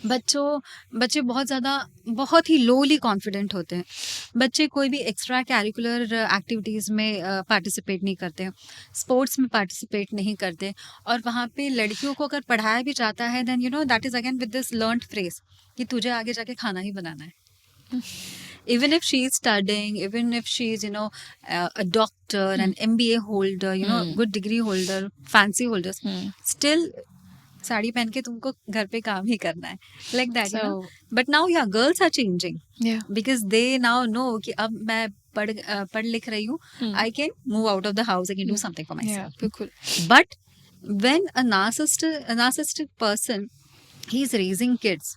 बच्चे बहुत ही लोली कॉन्फिडेंट होते हैं. बच्चे कोई भी एक्स्ट्रा कैरिकुलर एक्टिविटीज़ में पार्टिसिपेट नहीं करते, स्पोर्ट्स में पार्टिसिपेट नहीं करते. और वहाँ पे लड़कियों को अगर पढ़ाया भी जाता है, then you know that is again with this learned phrase कि तुझे आगे जाके खाना ही बनाना है. Even if she is studying, even if she is, you know, a doctor, an MBA holder, you know, good degree holder, fancy holders, still sari पहन के तुमको घर पे काम ही करना है. Like that, you know. But now, yeah, girls are changing yeah. because they now know कि अब मैं पढ़ लिख रही हूँ, I can move out of the house, I can do something for myself. Yeah, बिल्कुल. But when a narcissistic person, he is raising kids,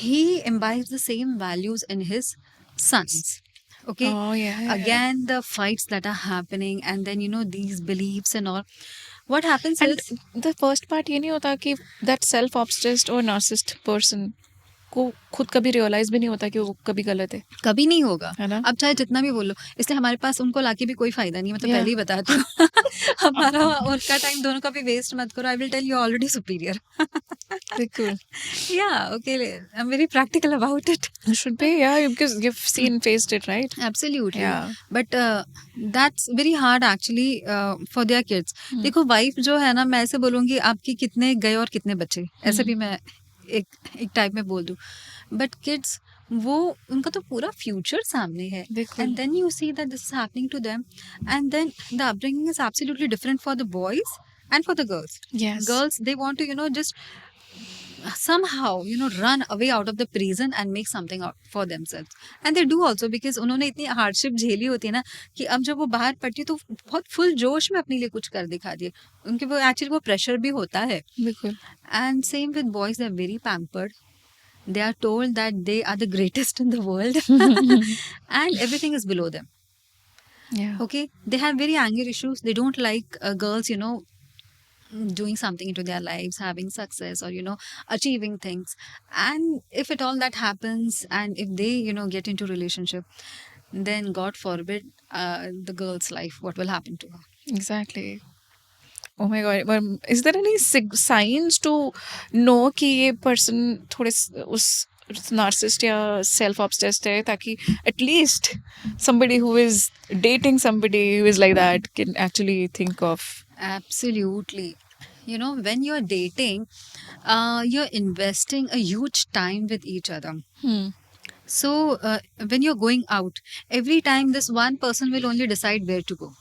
he imbibes the same values in his sons. Okay. Oh, yeah. Again, the fights that are happening, and then, you know, these beliefs and all. What happens And is, the first part ये नहीं होता कि that self obsessed और narcissist person को खुद कभी realise भी नहीं होता कि वो कभी गलत है. कभी नहीं होगा. है ना? अब चाहे जितना भी बोलो, इसलिए हमारे पास उनको लाके भी कोई फायदा नहीं. मैं तो Yeah. पहले ही बताती हूँ. हमारा उनका टाइम दोनों का भी वेस्ट मत करो. I will tell you already superior. बिल्कुल. Yeah, okay. I'm very practical about it. It should be, yeah, because you've faced it, right? Absolutely. Yeah. But that's very hard actually for their kids. देखो wife जो है ना, मैं ऐसे बोलूँगी आपकी कितने गए और कितने बचे, ऐसे भी मैं एक टाइप में बोल दूँ. बट किड्स वो उनका तो पूरा फ्यूचर सामने है. बिल्कुल. And then you see that this is happening to them, and then the upbringing is absolutely different for the boys and for the girls. Yes. Girls, they want to, you know, just somehow run away out of the prison and make something out for themselves, and they do also, because उन्होंने इतनी hardship झेली होती है ना कि अब जब वो बाहर पड़ती है तो बहुत फुल जोश में अपने लिए कुछ कर दिखा दिए, उनके वो एक्चुअली वो प्रेशर भी होता है. बिल्कुल. And same with boys, they're very pampered. They are told that they are the greatest in the world and everything is below them. Yeah. Okay, they have very anger issues. They don't like girls, doing something into their lives, having success, or achieving things. And if at all that happens, and if they get into relationship, then God forbid the girl's life, what will happen to her? Exactly. Oh my God. But is there any signs to know कि ये person थोड़े उस narcissist या self obsessed है, ताकि at least somebody who is dating somebody who is like that can actually think of. Absolutely. When you're dating, you're investing a huge time with each other. So when you're going out, every time this one person will only decide where to go.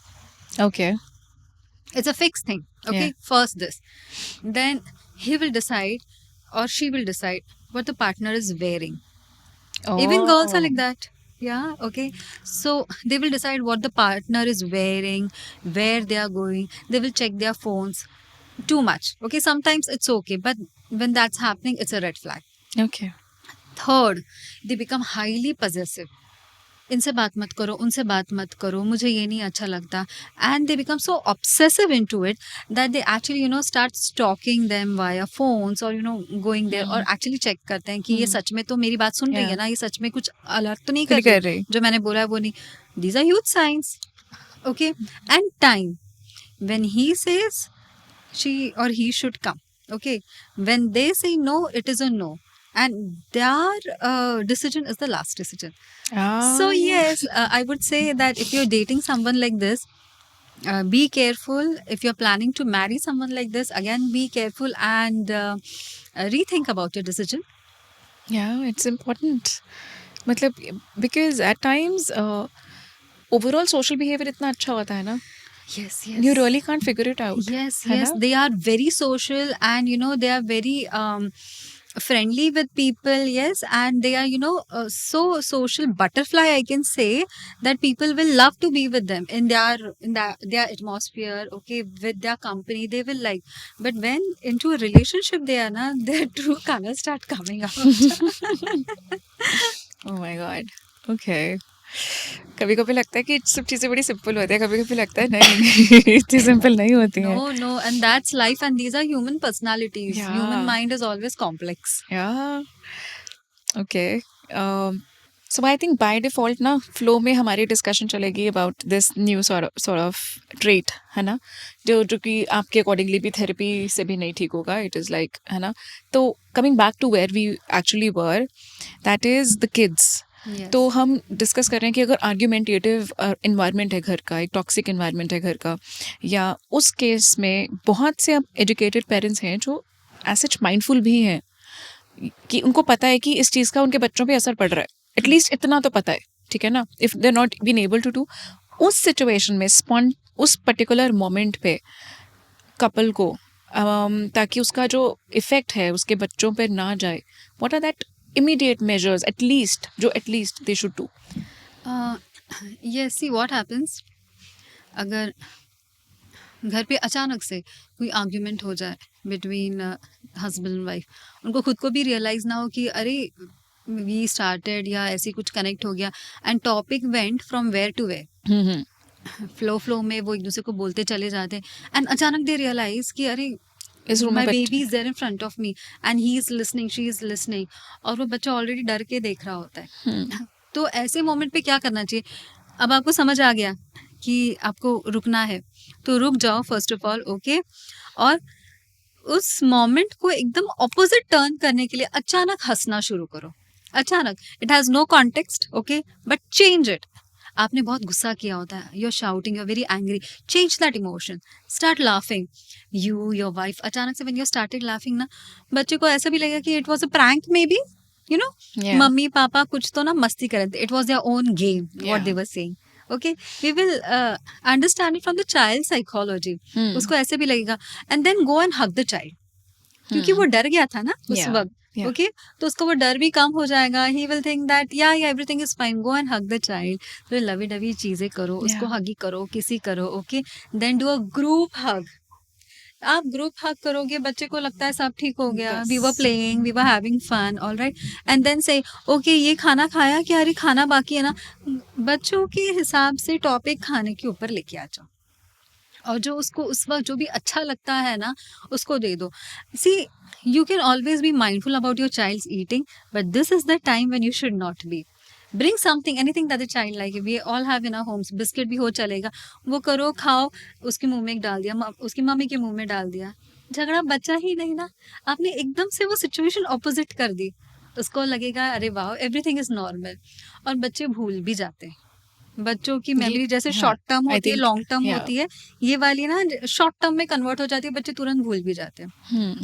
Okay. It's a fixed thing. Okay. Yeah. First this. Then he will decide or she will decide what the partner is wearing. Even girls are like that. Yeah. Okay. So they will decide what the partner is wearing, where they are going. They will check their phones. Too much. Okay. Sometimes it's okay. But when that's happening, it's a red flag. Okay. Third, they become highly possessive. इनसे बात मत करो, उनसे बात मत करो, मुझे ये नहीं अच्छा लगता. And they become so obsessive into it that they actually start stalking them via phones or going there और actually check करते हैं कि ये सच में तो मेरी बात सुन रही है ना, ये सच में कुछ अलग तो नहीं कर रही, जो मैंने बोला है वो नहीं. These are huge signs. Okay. And time, when he says she or he should come. Okay. When they say no, it is a no. And their decision is the last decision. So yes, I would say that if you're dating someone like this, be careful. If you're planning to marry someone like this, again, be careful and rethink about your decision. Yeah, it's important. मतलब because at times overall social behavior इतना अच्छा होता है ना. Yes, yes. You really can't figure it out. Yes, है yes. ना? They are very social and they are very friendly with people. Yes, and they are so social butterfly, I can say, that people will love to be with them in their atmosphere. Okay, with their company, they will like. But when into a relationship, they are na, their true colors start coming out. Oh my God. Okay. कभी कभी लगता है कि सब चीजें बड़ी simple होती है, कभी कभी लगता है नहीं इतनी सिंपल नहीं होती हैं. No, and that's life, and these are human personalities. Yeah. Human mind is always complex. Yeah. Okay. So I think by default ना flow में हमारी discussion चलेगी about this new sort of trait, है ना, जो कि आपके accordingly भी therapy से भी नहीं ठीक होगा. It is like, है ना. तो coming back to where we actually were, that is the kids. Yes. तो हम डिस्कस कर रहे हैं कि अगर आर्ग्यूमेंटेटिव इन्वायरमेंट है घर का, एक टॉक्सिक इन्वायरमेंट है घर का, या उस केस में बहुत से अब एजुकेटेड पेरेंट्स हैं जो एज माइंडफुल भी हैं कि उनको पता है कि इस चीज़ का उनके बच्चों पे असर पड़ रहा है, एटलीस्ट इतना तो पता है, ठीक है ना. If they not been able to do उस सिचुएशन में उस पर्टिकुलर मोमेंट पे कपल को ताकि उसका जो इफेक्ट है उसके बच्चों पे ना जाए, what are that immediate measures at least they should do? Yes, see what happens, अगर घर पे अचानक से कोई आर्ग्यूमेंट हो जाए बिटवीन हस्बैंड एंड वाइफ, उनको खुद को भी रियलाइज ना हो कि अरे वी स्टार्टेड या ऐसे कुछ कनेक्ट हो गया, and topic went from where to where, flow में वो एक दूसरे को बोलते चले जाते हैं, एंड अचानक दे रियलाइज कि अरे my baby is there in front of me and he is listening, she is listening, और वो बच्चा ऑलरेडी डर के देख रहा होता है. तो ऐसे मोमेंट पे क्या करना चाहिए? अब आपको समझ आ गया कि आपको रुकना है, तो रुक जाओ फर्स्ट ऑफ ऑल. ओके. और उस मोमेंट को एकदम ऑपोजिट टर्न करने के लिए अचानक हंसना शुरू करो. अचानक, it has no context. Okay, but change it. आपने बहुत गुस्सा किया होता है, you are shouting, you are very angry, change that emotion, start laughing. You your wife, अचानक से व्हेन यू स्टार्टेड लाफिंग ना, बच्चे को ऐसा भी लगेगा कि it was a prank, maybe मम्मी पापा कुछ तो ना मस्ती कर रहे थे, it was their own game what they were saying. Okay, we will understand it from the child psychology. उसको ऐसे भी लगेगा, and then go and hug the child. क्योंकि वो डर गया था ना उस Yeah, वक्त. yeah. ओके, तो उसका वो डर भी कम हो जाएगा. ही विल थिंक दैट या everything is fine. Go and hug the child. तो लवी डवी चीजें करो, उसको Yeah. हगी करो, किसी करो. Okay, then do a group hug. आप ग्रुप हग करोगे, बच्चे को लगता है सब ठीक हो गया. वी वर बस. Playing, we were having fun, alright. And then say okay ये खाना खाया क्या, अरे खाना बाकी है ना. बच्चों के हिसाब से टॉपिक खाने के ऊपर लेके आ जाओ, और जो उसको उस वक्त जो भी अच्छा लगता है ना उसको दे दो. सी, you can always be mindful about your child's eating, but this is the time when you should not be. Bring something, anything that the child like. We all have in our homes. Biscuit भी हो चलेगा, वो करो, खाओ. उसके मुंह में डाल दिया, उसकी मम्मी के मुंह में डाल दिया, झगड़ा बचा ही नहीं ना. आपने एकदम से वो सिचुएशन ऑपोजिट कर दी. उसको लगेगा अरे वाह एवरीथिंग इज नॉर्मल. और बच्चे भूल भी जाते हैं. बच्चों की मेमोरी जैसे हाँ, शॉर्ट टर्म I होती है, think, लॉन्ग टर्म yeah. होती है, ये वाली ना शॉर्ट टर्म में कन्वर्ट हो जाती है. बच्चे तुरंत भूल भी जाते हैं.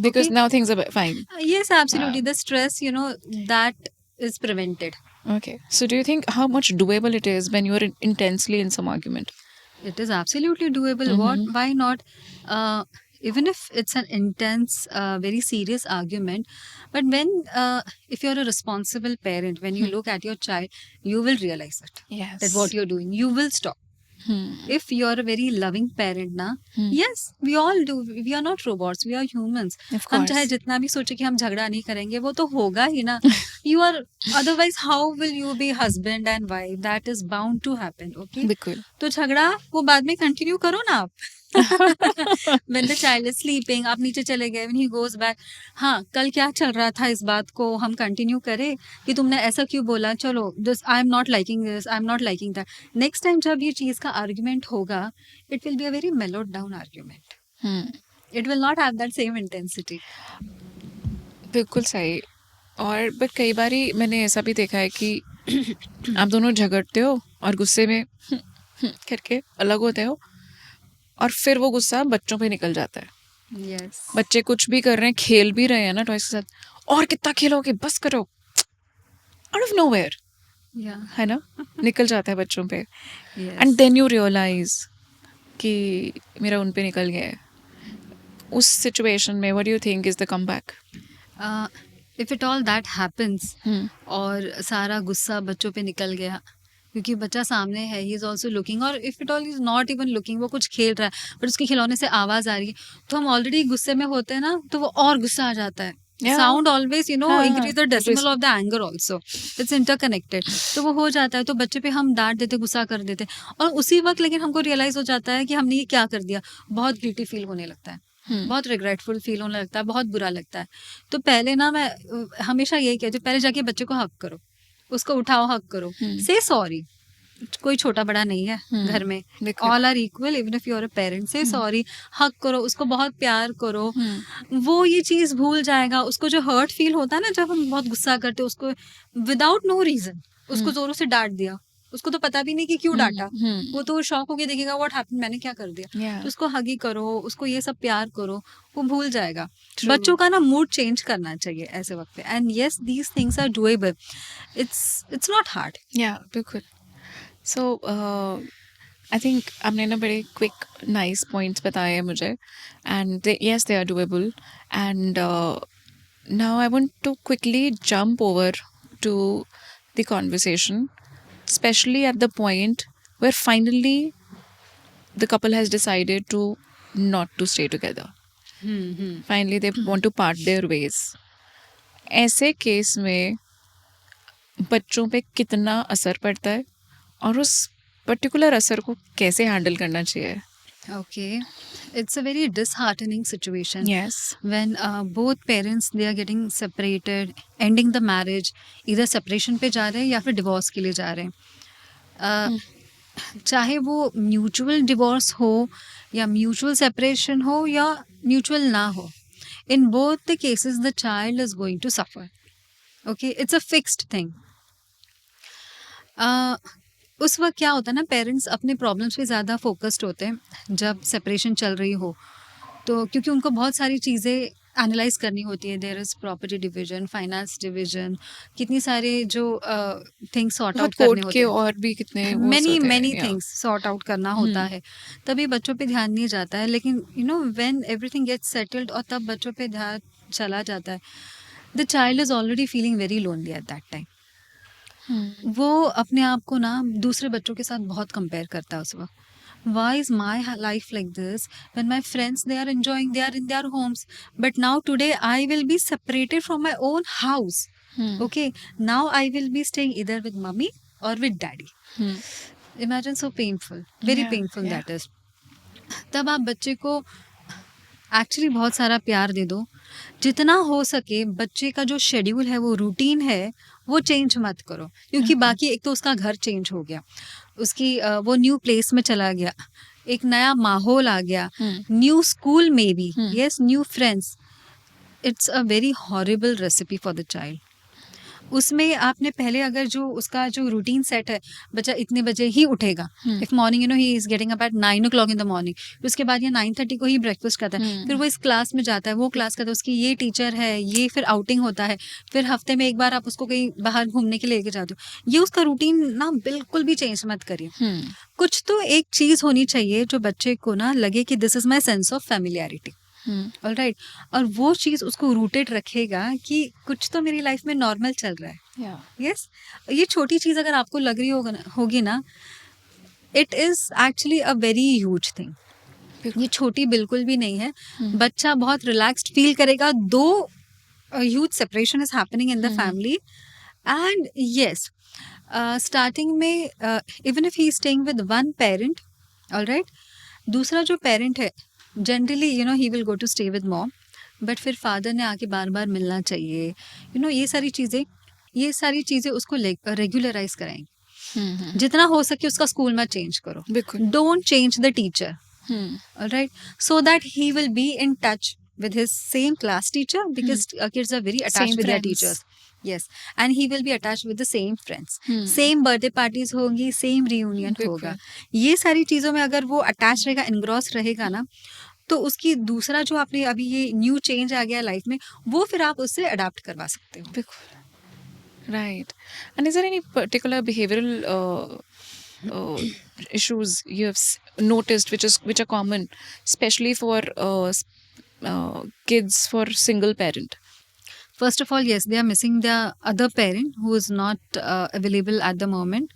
Because Okay. now things are fine. Yes, absolutely. The stress, that is prevented. Okay. So do you think how much doable it is when you're intensely in some argument? It is absolutely doable. What? Why not? Even if it's an intense, very serious argument, but if you're a responsible parent, when you look at your child, you will realize it. Yes. That what you're doing, you will stop. If you're a very loving parent ना, yes, we all do. We are not robots. We are humans. Of हम course. चाहे जितना भी सोचे कि हम झगड़ा नहीं करेंगे, वो तो होगा ही ना. You are, otherwise how will you be husband and wife? That is bound to happen. Okay. बिल्कुल. तो झगड़ा वो बाद में कंटिन्यू करो ना आप. When the child is sleeping, आप नीचे चले गए, when he goes back, हाँ कल क्या चल रहा था, इस बात को हम कंटिन्यू करें कि तुमने ऐसा क्यों बोला. चलो, this I am not liking this, I am not liking that. Next time जब ये चीज का आर्ग्यूमेंट होगा, it will be a very मेलोड down argument. It will not have that same intensity. बिल्कुल सही. और बट कई बारी मैंने ऐसा भी देखा है कि आप दोनों झगड़ते हो और गुस्से में करके अलग होते हो, और फिर वो गुस्सा बच्चों पे निकल जाता है. यस. बच्चे कुछ भी कर रहे हैं, खेल भी रहे हैं ना टॉयज के साथ, और कितना खेलोगे, बस करो, आउट ऑफ नोवेयर, या. है ना, निकल जाता है बच्चों पे. Yes. And then you realise कि मेरा उन पे निकल गया है. उस सिचुएशन में what do you think is the comeback? If it all that happens और सारा गुस्सा बच्चों पे निकल गया, क्योंकि बच्चा सामने है, ही इज ऑल्सो लुकिंग, और if it all is not even looking, वो कुछ खेल रहा है बट उसके खिलौने से आवाज आ रही है, तो हम ऑलरेडी गुस्से में होते हैं ना, तो वो और गुस्सा आ जाता है. Yeah. साउंड ऑलवेज हाँ, increase the decimal increase. Of the anger also. It's interconnected. तो वो हो जाता है, तो बच्चे पे हम डांट देते, गुस्सा कर देते, और उसी वक्त लेकिन हमको रियलाइज हो जाता है कि हमने ये क्या कर दिया. बहुत गिल्टी फील होने लगता है, बहुत रिग्रेटफुल फील होने लगता है, बहुत बुरा लगता है. तो पहले ना मैं हमेशा यही कहती हूँ, पहले जाके बच्चे को हक करो, उसको उठाओ, हक करो, से सॉरी. कोई छोटा बड़ा नहीं है घर में, all are equal. Even if you are a parent, say sorry, hug करो, उसको बहुत प्यार करो. वो ये चीज भूल जाएगा. उसको जो हर्ट फील होता है ना जब हम बहुत गुस्सा करते, उसको विदाउट नो रीजन उसको जोरों से डांट दिया, उसको तो पता भी नहीं कि क्यों डांटा, वो तो शॉक होके देखेगा व्हाट हैपेंड, मैंने क्या कर दिया. Yeah. तो उसको हगी करो, उसको ये सब प्यार करो, वो भूल जाएगा. True. बच्चों का ना मूड चेंज करना चाहिए ऐसे वक्त पे. And yes, these things are doable. It's not hard. या बिल्कुल. सो आई थिंक आपने ना बड़े क्विक नाइस पॉइंट्स बताए हैं मुझे, and yes they are doable. And now I want to quickly jump over to the conversation, especially at the point where finally the couple has decided to not to stay together. Finally they want to part their ways. ऐसे case में बच्चों पे कितना असर पड़ता है और उस पर्टिकुलर असर को कैसे हैंडल करना चाहिए? Okay, it's a very disheartening situation. Yes. When both parents they are getting separated, ending the marriage, either separation पे जा रहे हैं या फिर divorce के लिए जा रहे हैं. चाहे वो mutual divorce हो या mutual separation हो या mutual ना हो, in both the cases the child is going to suffer. Okay, it's a fixed thing. उस वक्त क्या होता है ना, पेरेंट्स अपने प्रॉब्लम्स पे ज़्यादा फोकस्ड होते हैं जब सेपरेशन चल रही हो, तो क्योंकि उनको बहुत सारी चीज़ें एनालाइज करनी होती है. There is property division, finance division, कितनी सारे जो थिंग्स सॉर्ट बहुत आउट करने कोर्ट होते के हैं. और भी कितने वो मैनी होते हैं मैनी या थिंग्स सॉर्ट आउट करना होता है. तभी बच्चों पे ध्यान नहीं जाता है. लेकिन you know when everything gets settled और तब बच्चों पे ध्यान चला जाता है, the child is already feeling very lonely at that time. वो अपने आप को ना दूसरे बच्चों के साथ बहुत कंपेयर करता है उस वक्त. Why is my life like this when my friends they are enjoying, they are in their homes, but now today I will be separated from my own house. Okay, now I will be staying either with mummy or with daddy. Imagine, so painful, very Yeah, painful yeah. that is. तब आप बच्चे को actually बहुत सारा प्यार दे दो. जितना हो सके बच्चे का जो शेड्यूल है, वो रूटीन है, वो चेंज मत करो. क्योंकि बाकी एक तो उसका घर चेंज हो गया, उसकी वो न्यू प्लेस में चला गया, एक नया माहौल आ गया, न्यू स्कूल में भी, yes, new friends. It's a very horrible recipe for the child. उसमें आपने पहले अगर जो उसका जो रूटीन सेट है, बच्चा इतने बजे ही उठेगा. If morning you know he is getting up at 9 o'clock in the morning, उसके बाद ये 9:30 को ही ब्रेकफास्ट करता है. फिर वो इस क्लास में जाता है, वो क्लास करता है, उसकी ये टीचर है, ये फिर आउटिंग होता है, फिर हफ्ते में एक बार आप उसको कहीं बाहर घूमने के लिए लेके जाते हो. ये उसका रूटीन ना बिल्कुल भी चेंज मत करिए. कुछ तो एक चीज होनी चाहिए जो बच्चे को ना लगे कि this is my sense of familiarity. Alright. और वो चीज उसको रूटेड रखेगा कि कुछ तो मेरी लाइफ में नॉर्मल चल रहा है. यस, ये छोटी चीज अगर आपको लग रही होगी ना, it is actually a very huge thing. ये छोटी बिल्कुल भी नहीं है. बच्चा बहुत रिलैक्स्ड फील करेगा. दो huge separation is happening in the family. And yes, starting में even if he staying with one parent, alright, दूसरा जो पेरेंट है generally you know he will go to stay with mom, but फिर father ने आके बार बार मिलना चाहिए. You know ये सारी चीज़ें उसको रेगुलराइज कराएंगे. जितना हो सके उसका स्कूल में चेंज करो. Don't change the teacher, alright, so that he will be in touch with his same class teacher, because kids are very attached Same with their friends. teachers. Yes, and he will be attached with the same friends. Same birthday parties होंगी, same reunion होगा. ये सारी चीज़ों में अगर वो attach रहेगा, engrossed रहेगा ना, तो उसकी दूसरा जो आपने अभी ये न्यू चेंज आ गया लाइफ में, वो फिर आप उससे अडाप्ट करवा सकते हो. Right. And is there any particular behavioral issues you have noticed which are common, especially for kids for single parent? First of all, yes, they are missing their other parent who is not available at the moment.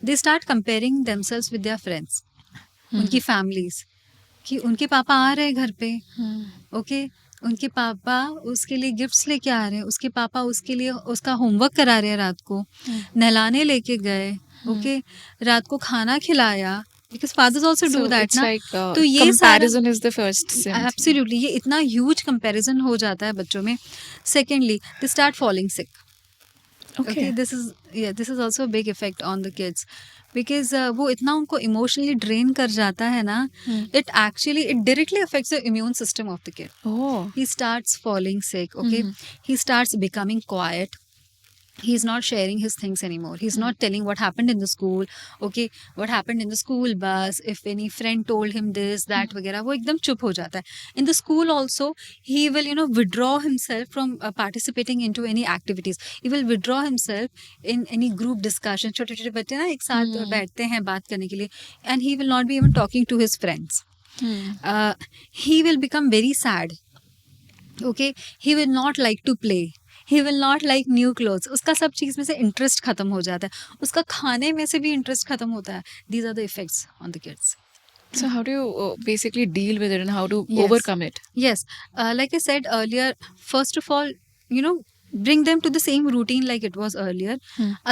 They start comparing themselves with their friends, उनकी families, कि उनके पापा आ रहे हैं घर पे, okay, उनके पापा उसके लिए गिफ्ट्स लेके आ रहे हैं, उसके पापा उसके लिए उसका होमवर्क करा रहे हैं, रात को नहलाने लेके गए, ओके, रात को खाना खिलाया, because fathers also do that it's ना. like तो ये comparison is the first symptom. Absolutely, ये इतना huge comparison हो जाता है बच्चों में. Secondly, they start falling sick. Okay, this is also a big effect on the kids, because वो इतना उनको emotionally drain कर जाता है ना, it directly affects the immune system of the kid. He starts falling sick, okay, he starts becoming quiet. He's not sharing his things anymore. He's not telling what happened in the school, okay, what happened in the school bus, if any friend told him this, that, वगैरह. वो एकदम चुप हो जाता है. In the school also, he will, you know, withdraw himself from participating into any activities. He will withdraw himself in any group discussion. छोटे छोटे बच्चे ना एक साथ बैठते हैं बात करने के लिए, and he will not be even talking to his friends. He will become very sad. Okay, he will not like to play. He will not like new clothes. उसका सब चीज़ में से इंटरेस्ट खत्म हो जाता है. उसका खाने में से भी इंटरेस्ट खत्म होता है. These are the effects on the kids. So how do you basically deal with it and how to overcome it? Yes, like I said earlier, first of all, you know, bring them to the same routine like it was earlier.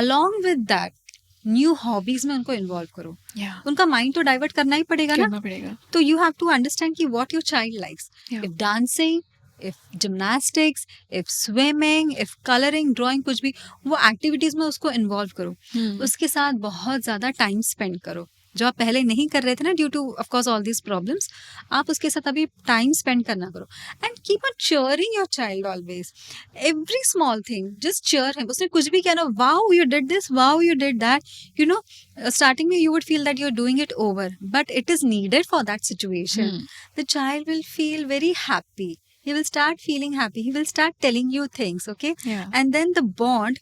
Along with that, new hobbies में उनको involve करो. उनका mind तो divert करना ही पड़ेगा ना. तो you have to understand कि what your child likes. If dancing, if gymnastics, if swimming, if coloring, drawing, कुछ भी, वो एक्टिविटीज में उसको इन्वॉल्व करो. उसके साथ बहुत ज़्यादा टाइम स्पेंड करो, जो आप पहले नहीं कर रहे थे ना, due two of course all these problems. आप उसके साथ अभी टाइम स्पेंड करना करो. And keep on cheering your child always. Every small thing, just cheer him. उसने कुछ भी कहना, wow you did this, wow you did that, you know, starting में you would feel that you're doing it over, but it is needed for that situation. The child will feel very happy. he will start feeling happy, he will start telling you things, okay? Yeah. And then the bond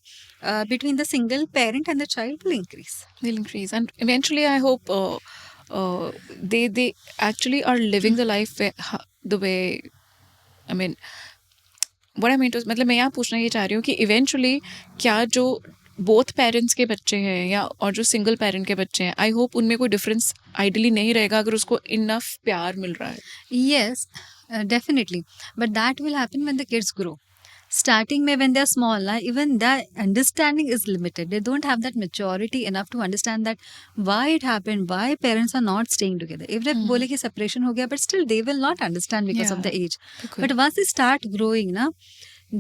between the single parent and the child will increase. Will increase, and eventually I hope they actually are living the life the way, I mean, what I mean to, मतलब मैं यहाँ पूछना ये चाह रही हूँ कि eventually क्या जो बोथ पेरेंट्स के बच्चे हैं या और जो सिंगल पेरेंट के बच्चे हैं, आई होप उनमें कोई डिफरेंस आइडली नहीं रहेगा अगर उसको इनफ प्यार मिल रहा है. Yes, definitely. But that will happen when the kids grow. Starting में when they are small, even their understanding is limited. They don't have that maturity enough to understand that why it happened, why parents are not staying together. If they बोले कि separation हो गया, but still they will not understand because of Yeah. the age. Good. But once they start growing,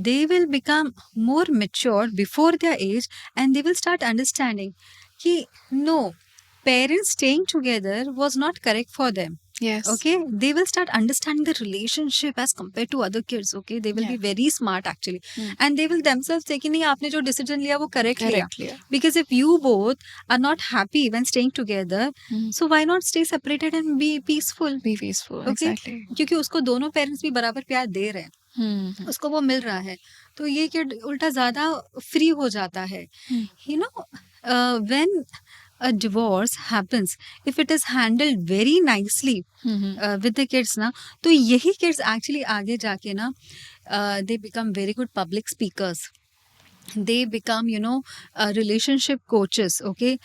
they will become more mature before their age, and they will start understanding कि no, parents staying together was not correct for them. Yes. Okay, they will start understanding the relationship as compared to other kids. Okay, they will be Yeah. very smart actually, Hmm. and they will themselves say कि नहीं आपने जो decision लिया वो correct लिया. Correct लिया. Because if you both are not happy when staying together, Hmm. so why not stay separated and be peaceful? Be peaceful. Okay. Exactly. क्योंकि उसको दोनों पेरेंट्स भी बराबर प्यार दे रहे हैं, Hmm. उसको वो मिल रहा है, तो ये किड उल्टा ज्यादा फ्री हो जाता है. Hmm. You know, when a divorce happens, if it is handled very nicely Hmm. with the kids ना, तो यही kids actually आगे जाके ना they become very good public speakers. They become relationship coaches, okay,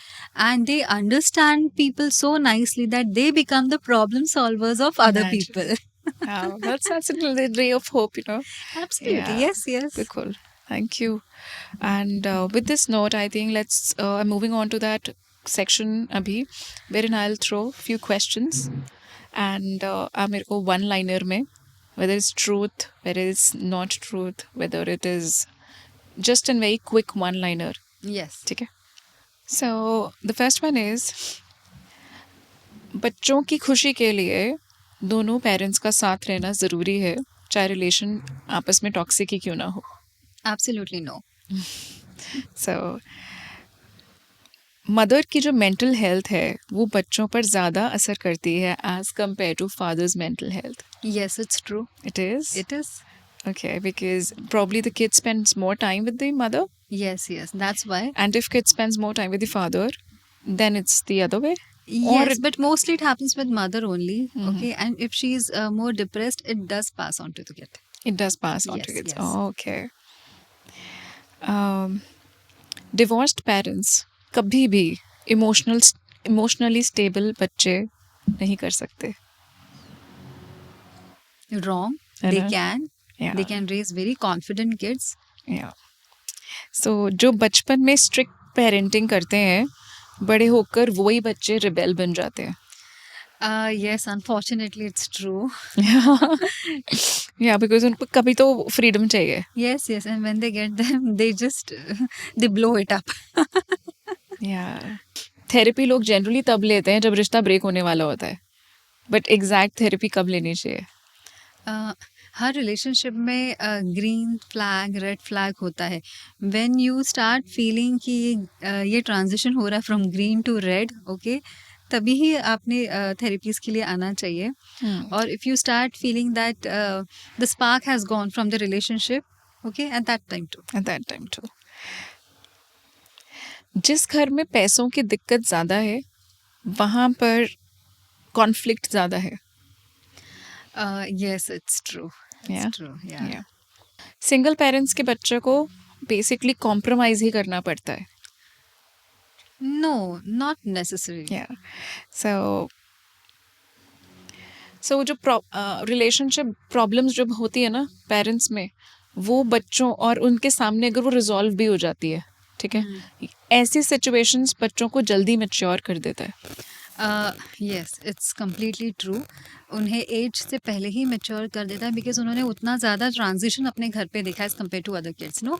and they understand people so nicely that they become the problem solvers of other Imagine. people. Wow, that's a little ray of hope, you know. Absolutely. Yeah. Yes. Good, cool. Thank you. And with this note, I think let's I'm moving on to that section abhi, wherein I'll throw few questions and मेरे को one liner में, whether it's truth, whether it's not truth, whether it is just a very quick one liner. Yes. ठीक है. So the first one is, बच्चों की खुशी के लिए दोनों पेरेंट्स का साथ रहना ज़रूरी है, चाहे रिलेशन आपस में टॉक्सिक ही क्यों ना हो. Absolutely no. So मदर की जो मेंटल हेल्थ है वो बच्चों पर ज़्यादा असर करती है as compare to father's mental health. Yes, it's true. It is? It is. Okay, because probably the kid spends more time with the mother, Yes. That's why. and if kid spends more time with the father, then it's the other way. Yes, it- but mostly it happens with mother only. Mhm. Okay, and if she is more depressed, it does pass on to the kid. It does pass on to Yes, kids. yes. Oh, okay. Divorced parents कभी भी emotionally stable बच्चे नहीं कर सकते. Wrong. है They ना? can. Yeah. They can raise very confident kids. Yeah. So जो बचपन में स्ट्रिक्ट पेरेंटिंग करते हैं, बड़े होकर वही बच्चे रिबेल बन जाते हैं. Yes, unfortunately, it's true. या बिकॉज उनको कभी तो फ्रीडम चाहिए. Yes, and when they get them, they just they blow it up. या थेरेपी लोग जनरली तब लेते हैं जब रिश्ता ब्रेक होने वाला होता है, बट एग्जैक्ट थेरेपी कब लेनी चाहिए? हर रिलेशनशिप में ग्रीन फ्लैग रेड फ्लैग होता है. व्हेन यू स्टार्ट फीलिंग कि ये ट्रांजिशन हो रहा है from green to red, okay, तभी ही आपने थेरेपीज के लिए आना चाहिए. और if you start feeling that the spark has gone from the relationship, okay, at that time too. At that time too. जिस घर में पैसों की दिक्कत ज़्यादा है वहाँ पर कॉन्फ्लिक्ट ज़्यादा है. Yes, it's true. Yeah. It's true. या सिंगल पेरेंट्स के बच्चे को बेसिकली कॉम्प्रोमाइज ही करना पड़ता है. No, not necessary. Yeah. So जो रिलेशनशिप प्रॉब्लम्स जब होती है ना पेरेंट्स में, वो बच्चों और उनके सामने अगर वो रिजॉल्व भी हो जाती है, ठीक है, ऐसी सिचुएशंस बच्चों को जल्दी मैच्योर कर देता है. Yes, it's completely true. उन्हें एज से पहले ही मैच्योर कर देता है बिकॉज उन्होंने उतना ज़्यादा ट्रांजिशन अपने घर पे देखा as compare to other kids. No,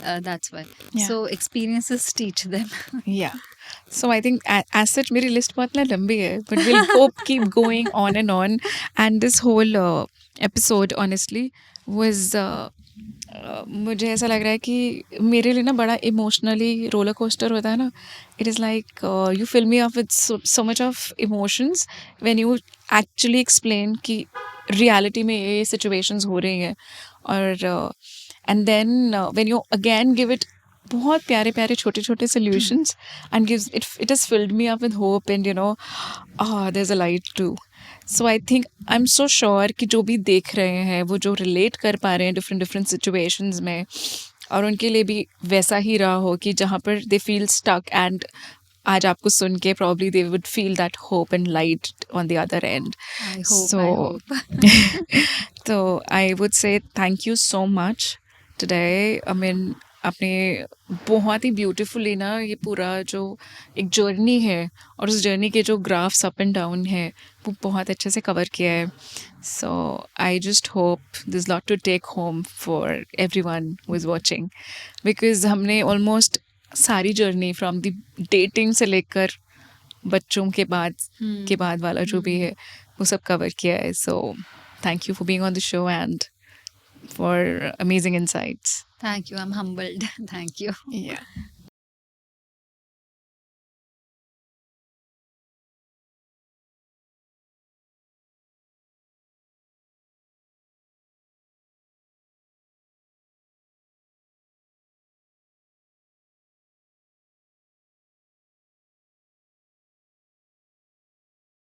that's why. Yeah. So experiences teach them. Yeah. So I think as such मेरी लिस्ट बहुत ना लंबी है, but we'll keep going on, and this whole episode honestly was मुझे ऐसा लग रहा है कि मेरे लिए ना बड़ा इमोशनली रोलर कोस्टर होता है ना. It is like you fill me up with so much of emotions when you actually explain कि रियलिटी में ये सिचुएशंस हो रही हैं, और and then when you again give it बहुत प्यारे प्यारे छोटे छोटे solutions, and gives it has filled me up with hope, and there is a light too. So I think I am so sure कि जो भी देख रहे हैं, वो जो रिलेट कर पा रहे हैं डिफरेंट डिफरेंट सिचुएशंस में, और उनके लिए भी वैसा ही रहा हो कि जहाँ पर दे फील स्टक, एंड आज आपको सुन के probably they would feel that hope and light on the other end. I So, hope. so I would say thank you so much today. I mean, आपने बहुत ही ब्यूटीफुली ना ये पूरा जो एक जर्नी है, और उस जर्नी के जो ग्राफ्स अप एंड डाउन है, वो बहुत अच्छे से कवर किया है. So I just hope this lot to take home for everyone who is watching, because हमने ऑलमोस्ट सारी जर्नी फ्रॉम द डेटिंग से लेकर बच्चों के बाद वाला जो भी है, वो सब कवर किया है. So thank you for being on the show and for amazing insights. Thank you. I'm humbled. Thank you. Yeah.